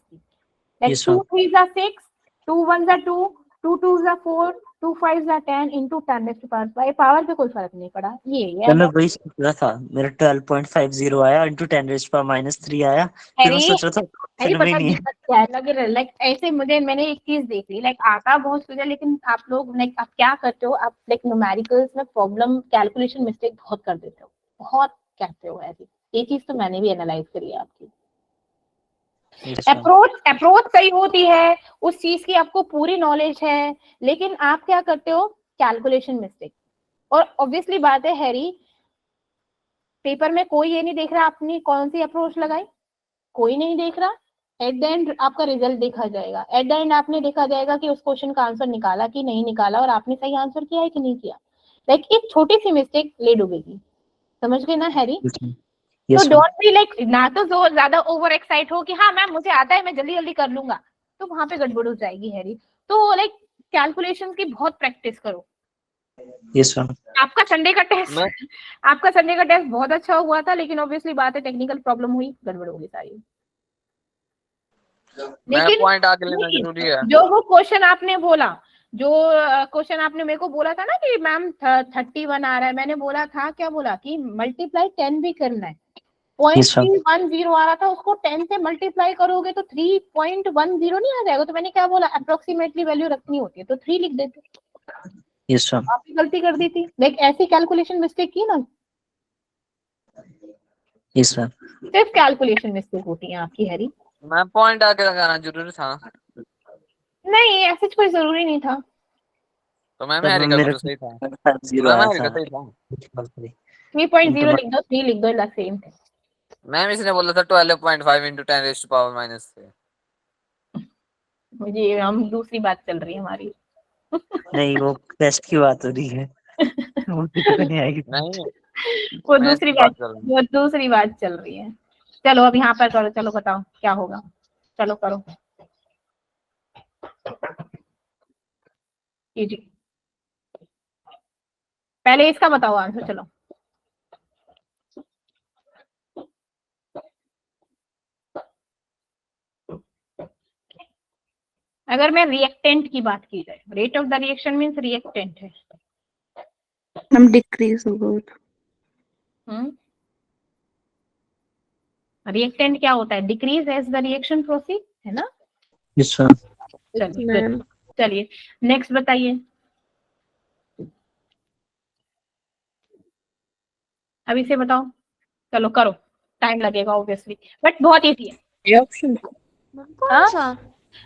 लाइक यस 2 मैम। 3 जा 6, 2 1 जा 2, 2 2 जा 4, 2 5 जा 10 इंटू 10⁻5, पावर पे कोई फर्क नहीं पड़ा, ये मैं वही सोच रहा था, मेरा 12.50 आया इंटू 10⁻³ आया, फिर मैं हैरी सोच रहा था हैरी ऑप्शन में पता नहीं है। दिक्कत क्या है, लग रहा है लाइक ऐसे, मैंने एक चीज देख ली, लाइक आता बहुत कुछ है, लेकिन आप लोग लाइक आप क्या करते हो, आप लाइक न्यूमेरिकल्स में प्रॉब्लम कैलकुलेशन मिस्टेक बहुत कर देते हो, बहुत कहते हो ऐसी, ये चीज तो मैंने भी एनालाइज करी है आपकी। Yes, ma'am. अप्रोच सही होती है, उस चीज की आपको पूरी नॉलेज है, लेकिन आप क्या करते हो, कैलकुलेशन मिस्टेक। और ऑब्वियसली बात है हैरी, पेपर में कोई ये नहीं देख रहा आपने कौन सी अप्रोच लगाई, कोई नहीं देख रहा, एट द एंड आपका रिजल्ट देखा जाएगा, एट द एंड आपने देखा जाएगा कि उस क्वेश्चन का आंसर निकाला कि नहीं निकाला, और आपने सही आंसर किया है कि नहीं किया, लाइक एक छोटी सी मिस्टेक ले डूबेगी, समझ गए ना हैरी। Yes, ma'am. तो Yes, ma'am. Don't be like, ना तो जो ज्यादा ओवर एक्साइट हो कि हाँ मैम मुझे आता है मैं जल्दी जल्दी कर लूंगा, तो वहां पे गड़बड़ हो जाएगी हैरी। तो लाइक कैलकुलेशन की बहुत प्रैक्टिस करो। Yes, ma'am. आपका संडे का टेस्ट मैं आपका संडे का टेस्ट बहुत अच्छा हुआ था, लेकिन ऑब्वियसली बात है टेक्निकल प्रॉब्लम हुई, गड़बड़ होगी सारी। मैं लेकिन पॉइंट आगे लेना नहीं, जरूरी है। जो वो क्वेश्चन आपने बोला, जो क्वेश्चन आपने मेरे को बोला था ना कि मैम 31 आ रहा है, मैंने बोला था, क्या बोला कि मल्टीप्लाई 10 भी करना है, Yes, ma'am. 0.310 आ रहा था, उसको 10 से मल्टीप्लाई करोगे तो 3.10 नहीं आ जाएगा, तो मैंने क्या बोला, अप्रोक्सीमेटली वैल्यू रखनी होती है तो 3 लिख देते, Yes, ma'am. आपने गलती कर दी थी, लाइक ऐसी कैलकुलेशन मिस्टेक की ना, Yes, ma'am. सिर्फ कैलकुलेशन मिस्टेक होती है आपकी हैरी। मैं पॉइंट आगे लगाना जरूरी था। नहीं ऐसे कोई जरूरी नहीं था, तो मैम तब हैरी का मेरा तो सही था, 0 मैम आया हैरी था। का सही था। 3.0 लिख दो, 3 लिख दो, ला सेम थे। मैम इसने बोला था 12.5 into 10⁻⁻3। मुझे हम दूसरी बात चल रही है हमारी। नहीं, वो टेस्ट की बात हो रही है। वो तो नहीं आएगी। नहीं वो मैं दूसरी इसकी बात, बात कर रहा हूँ। वो दूसरी बात चल रही है। चलो अब यहाँ पर करो, चलो बताओ क्या होगा, चलो करो कीजिए। पहले इसका बताओ आंसर, चलो। अगर मैं रिएक्टेंट की बात की जाए, rate of the reaction means reactant है। हम डिक्रीज होगा। रिएक्टेंट क्या होता है? Decrease as the reaction proceed, है ना? Yes, ma'am. चलिए मैम good. चलिए नेक्स्ट बताइए। अब इसे बताओ, चलो करो, टाइम लगेगा ऑब्वियसली, बट बहुत इजी है। ये ऑप्शन कौन सा?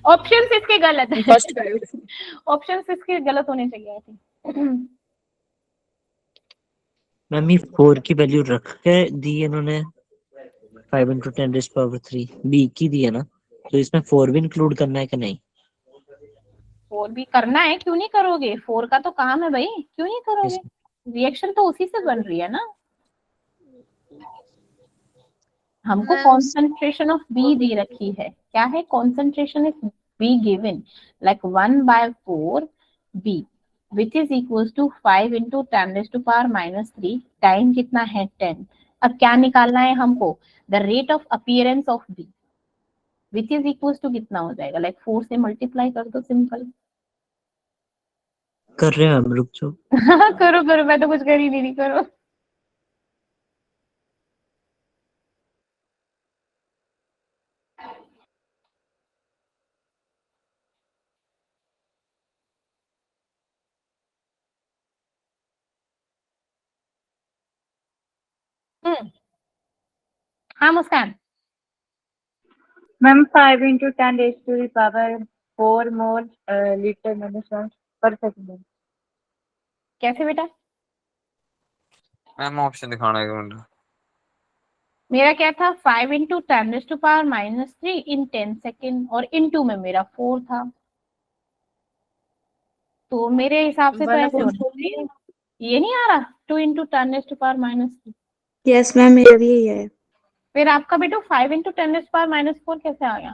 ऑप्शंस इसके गलत है, फर्स्ट ऑप्शंस इसके गलत होने चाहिए आई थिंक। मैम ये 4 की वैल्यू रख के दी है इन्होंने 5 into 10⁻³ बी की दी है ना, तो इसमें 4 भी इंक्लूड करना है कि नहीं? 4 भी करना है, क्यों नहीं करोगे? 4 का तो काम है भाई, क्यों नहीं करोगे? रिएक्शन तो उसी से बन रही है ना। हमको मैम कॉन्सेंट्रेशन ऑफ बी दी रखी है, क्या है? Concentration is B given like 1/4 B which is equal to 5 into 10⁻³ time कितना है 10। अब क्या निकालना है हमको? The rate of appearance of B which is equal to कितना हो जाएगा, लाइक 4 से मल्टीप्लाई कर दो, सिंपल। कर रहे हैं हम, रुक जाओ। करो करो, मैं तो कुछ कर ही नहीं रही, करो। हाँ मुस्कान, Ma'am, 5 into 10 raised to the power 4 mole liter -1 per second. कैसे बेटा? मैम ऑप्शन दिखाना एक मिनट। मेरा क्या था? 5 into 10⁻³ in 10 सेकेंड, और इनटू में मेरा 4 था, तो मेरे हिसाब से तो ऐसे होना चाहिए। ये नहीं आ रहा 2 into 10⁻³ यस मैम, मेरा भी यही है। फिर आपका बेटो 5 into 10⁻⁴ कैसे आ गया?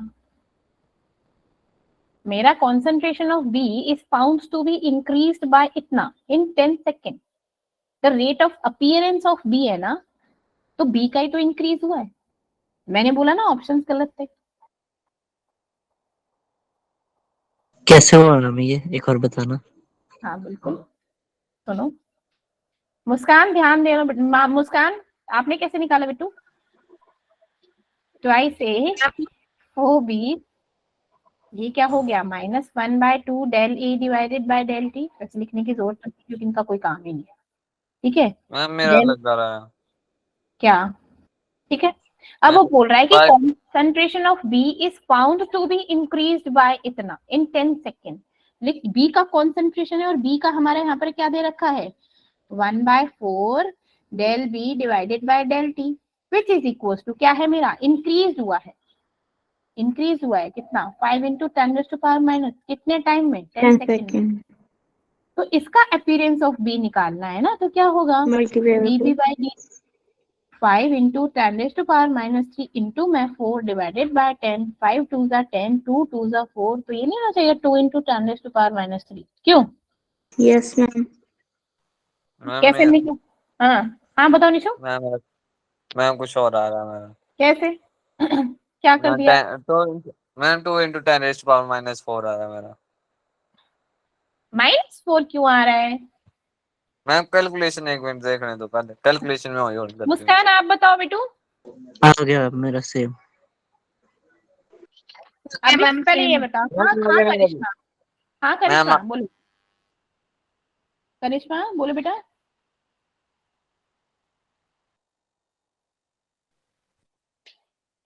मेरा concentration of B is found to be increased by इतना in 10 second. The rate of appearance of B है ना, तो बी का ही तो इंक्रीज हुआ है। मैंने बोला ना ऑप्शंस गलत थे। कैसे हुआ मैम ये, एक और बताना। हाँ बिल्कुल, सुनो मुस्कान, ध्यान देना। मुस्कान, आपने कैसे निकाला बेटू? ट्वाइस ए 4 बी, ये क्या हो गया? -1/2 del E divided by del T। वैसे लिखने की जरूरत नहीं क्योंकि इनका कोई काम ही नहीं है, ठीक है। मैम मेरा Del लग रहा है क्या? ठीक है, अब वो बोल रहा है कि Five- concentration of B is found to be increased by इतना इन 10 सेकेंड। लिख, बी का कॉन्सेंट्रेशन है और बी का हमारे यहाँ पर क्या दे रखा है? 1/4 del B divided by del T which is equal to क्या है मेरा? इंक्रीज हुआ है, इंक्रीज हुआ है कितना? 5 into 10⁻⁻, कितने टाइम में? 10 10 सेकेंड। सेकेंड तो इसका अपीयरेंस ऑफ बी निकालना है ना, तो क्या होगा? dB by dt 5 into 10⁻³ into में 4 divided by 10, 5 2s are 10, 2 2s are 4, तो ये नहीं होना चाहिए 2 into 10⁻³ क्यों? Yes ma'am. मैम कैसे निकला? हाँ हाँ बताओ निशु, मैम मैम कुछ और आ रहा है मेरा। कैसे? क्या कर दिया? मैम 2 into 10⁻⁻⁴ आ रहा है मेरा। -4 क्यों आ रहा है? मैम कैलकुलेशन एक मिनट देखने दो, पहले कैलकुलेशन में हो गलती। मुस्कान आप बताओ बेटू। आ गया मेरा सेम। अभी पहले ये बताओ। हाँ हाँ करिश्मा, हाँ करिश्मा मैम बोलो, करिश्मा बोलो बेटा।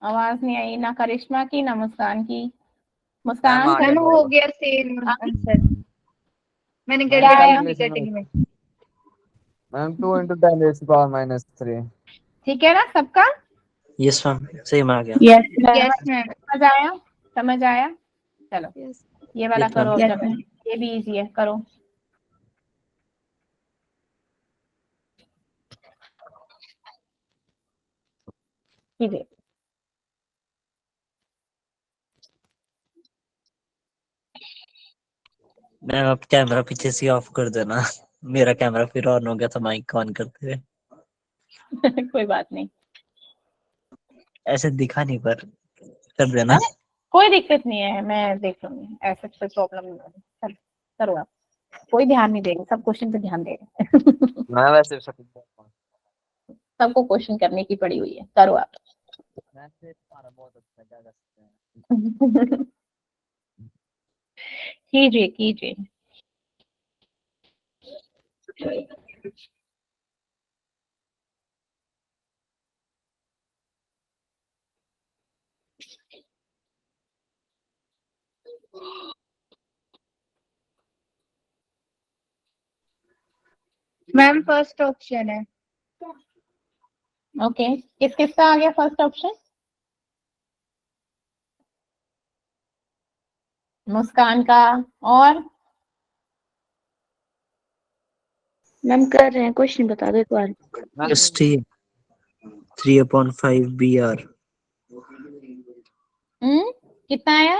आवाज नहीं आई ना करिश्मा की ना मुस्कान की। मुस्कान मैम मैम हो गया सेम आ- आंसर। मैंने क्या आया? कैटेगरी में ma'am 2 into 10 raised to power minus 3. ठीक है ना सबका? यस मैम, सही में आ गया। यस मैम समझ आया? समझ आया? चलो यस ये वाला Yes, करो, ma'am. अब Yes, जरा। ma'am. ये भी इजी है, करो। कीजिए। मैम आप कैमरा पीछे से ऑफ कर देना। मेरा कैमरा फिर ऑन हो गया था माइक ऑन करते हुए। कोई बात नहीं। ऐसे दिखा नहीं, पर कर देना। हाँ? कोई दिक्कत नहीं है, मैं देख लूंगी, ऐसा कोई प्रॉब्लम नहीं है। चलो करो आप। कोई ध्यान नहीं देगा, सब क्वेश्चन पे ध्यान दे रहे हैं। मैं वैसे सबको क्वेश्चन करने की पड़ी हुई है, करो आप। वैसे तुम्हारा बहुत अच्छा है, क्या कर सकते हैं। कीजिए कीजिए। मैम फर्स्ट ऑप्शन है। ओके, किस किसका आ गया फर्स्ट ऑप्शन? मुस्कान का। और मैम कर रहे हैं, क्वेश्चन बता दो एक बार। Yes, 3/5 BR। कितना आया?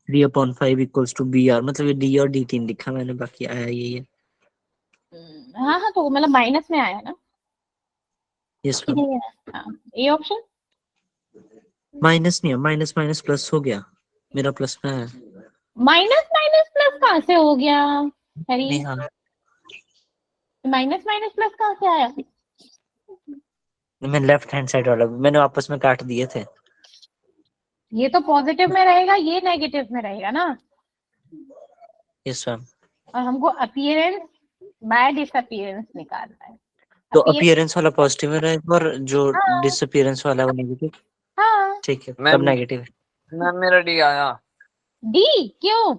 3/5 इक्वल्स टू BR, मतलब ये D और D3 लिखा मैंने, बाकी आया यही है। हाँ हाँ, तो मतलब माइनस में आया ना? यस कि मैम। नहीं आया? हाँ, ये ऑप्शन माइनस नहीं है, माइनस माइनस प्लस हो गया, मेरा प्लस में है। माइनस माइनस प्लस कहाँ से हो गया हरी? नहीं, हाँ माइनस माइनस प्लस कहाँ से आया? मैं लेफ्ट हैंड साइड वाला मैंने आपस में काट दिए थे। ये तो पॉजिटिव में रहेगा, ये नेगेटिव में रहेगा ना। Yes ma'am. और हमको अपीयरेंस बाय डिसअपीयरेंस निकालना है। तो Appearance- अपीयरेंस वाला पॉजिटिव में रहेगा और जो हाँ डिसअपीयरेंस वाला है वो नेगेटिव। हाँ। ठीक है, मैम तब नेगेटिव है। मैम मेरा डी आया। डी क्यों?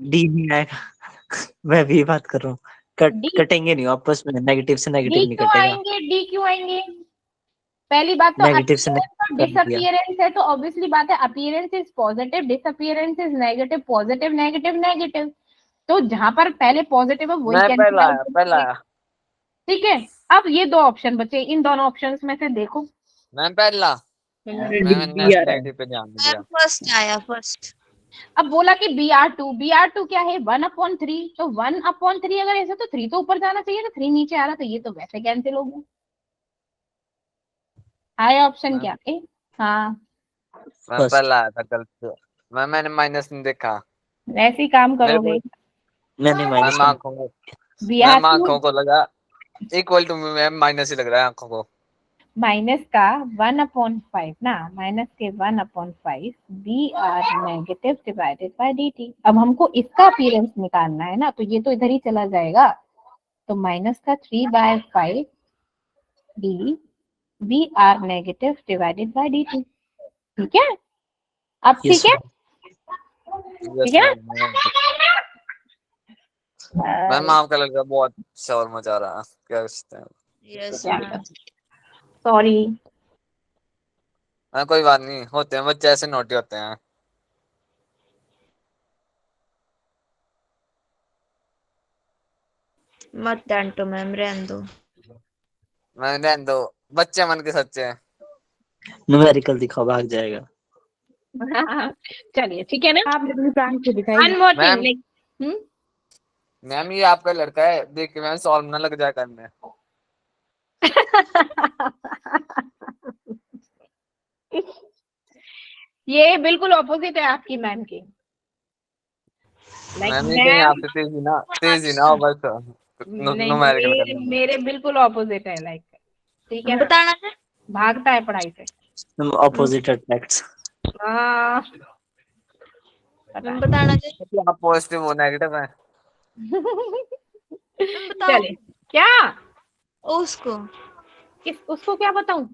डी नहीं आएगा। मैं भी बात कर रहा हूँ, डी कटेंगे नहीं आपस में, नेगेटिव से नेगेटिव डी नहीं क्यों कटेगा। आएंगे? डी क्यों आएंगे? पहली बात तो नेगेटिव से अपीयरेंस और नेगेटिव कर दिया। डिसअपीयरेंस है, तो ऑब्वियसली बात है appearance is positive, disappearance is negative, positive negative negative. तो जहां पर पहले पॉजिटिव है वही मैं कैंसिल पहला आउट आया, हो पहला जाएगा। आया। ठीक है, अब ये दो ऑप्शन बचे, इन दोनों ऑप्शंस में से देखो। मैम पहला। मेरा मैंने डी आ रहा है। नेगेटिव पे ध्यान नहीं दिया। फर्स्ट आया फर्स्ट। अब बोला कि BR2 क्या है? 1/3। तो 1/3 अगर ऐसे तो 3 तो ऊपर जाना चाहिए, तो 3 नीचे आ रहा, तो ये तो वैसे कैंसिल हो गया। आया ऑप्शन क्या है? हाँ, मैं First. पहला आया था गलत। मैंने माइनस नहीं देखा। वैसे ही काम मेरे करोगे। को मैंने माइनस मैम आंखों को मैम BR2 आंखों को लगा इक्वल टू मैम माइनस ही लग रहा है आंखों को। माइनस का 1/5 ना, माइनस के 1/5 BR negative divided by DT। अब हमको इसका अपीयरेंस निकालना है ना, तो ये तो इधर ही चला जाएगा। तो माइनस का 3/5 D BR negative divided by DT। ठीक है, अब Yes, ठीक है? यस ठीक है। मैम आपका लग रहा है बहुत शोर मचा रहा है, क्या करते हैं। Yes sorry. हाँ कोई बात नहीं, होते हैं बच्चे ऐसे नोटी होते हैं। मत डांटो मैम, रहने दो। मैं रहने दो, बच्चे मन के सच्चे हैं। न्यूमेरिकल दिखाओ, भाग जाएगा। चलिए ठीक है ना। आपने अपनी प्रांत को दिखाई। One more ma'am thing. Ma'am ये आपका लड़का है, देख के मैम सॉल्व ना लग जाए करने। ये बिल्कुल ऑपोजिट है आपकी मैम की। लाइक मैम ये कहीं आपसे तेजी ना हो बस न्यूमेरिकल मेरे करने में। मेरे बिल्कुल ऑपोजिट है, लाइक ठीक है ना, बताना है। भागता है पढ़ाई से। Opposite attracts. हाँ, पता है। बताना है। तो आप पॉजिटिव हो नेगेटिव है। बताओ चले क्या? उसको। उसको क्या बताऊं?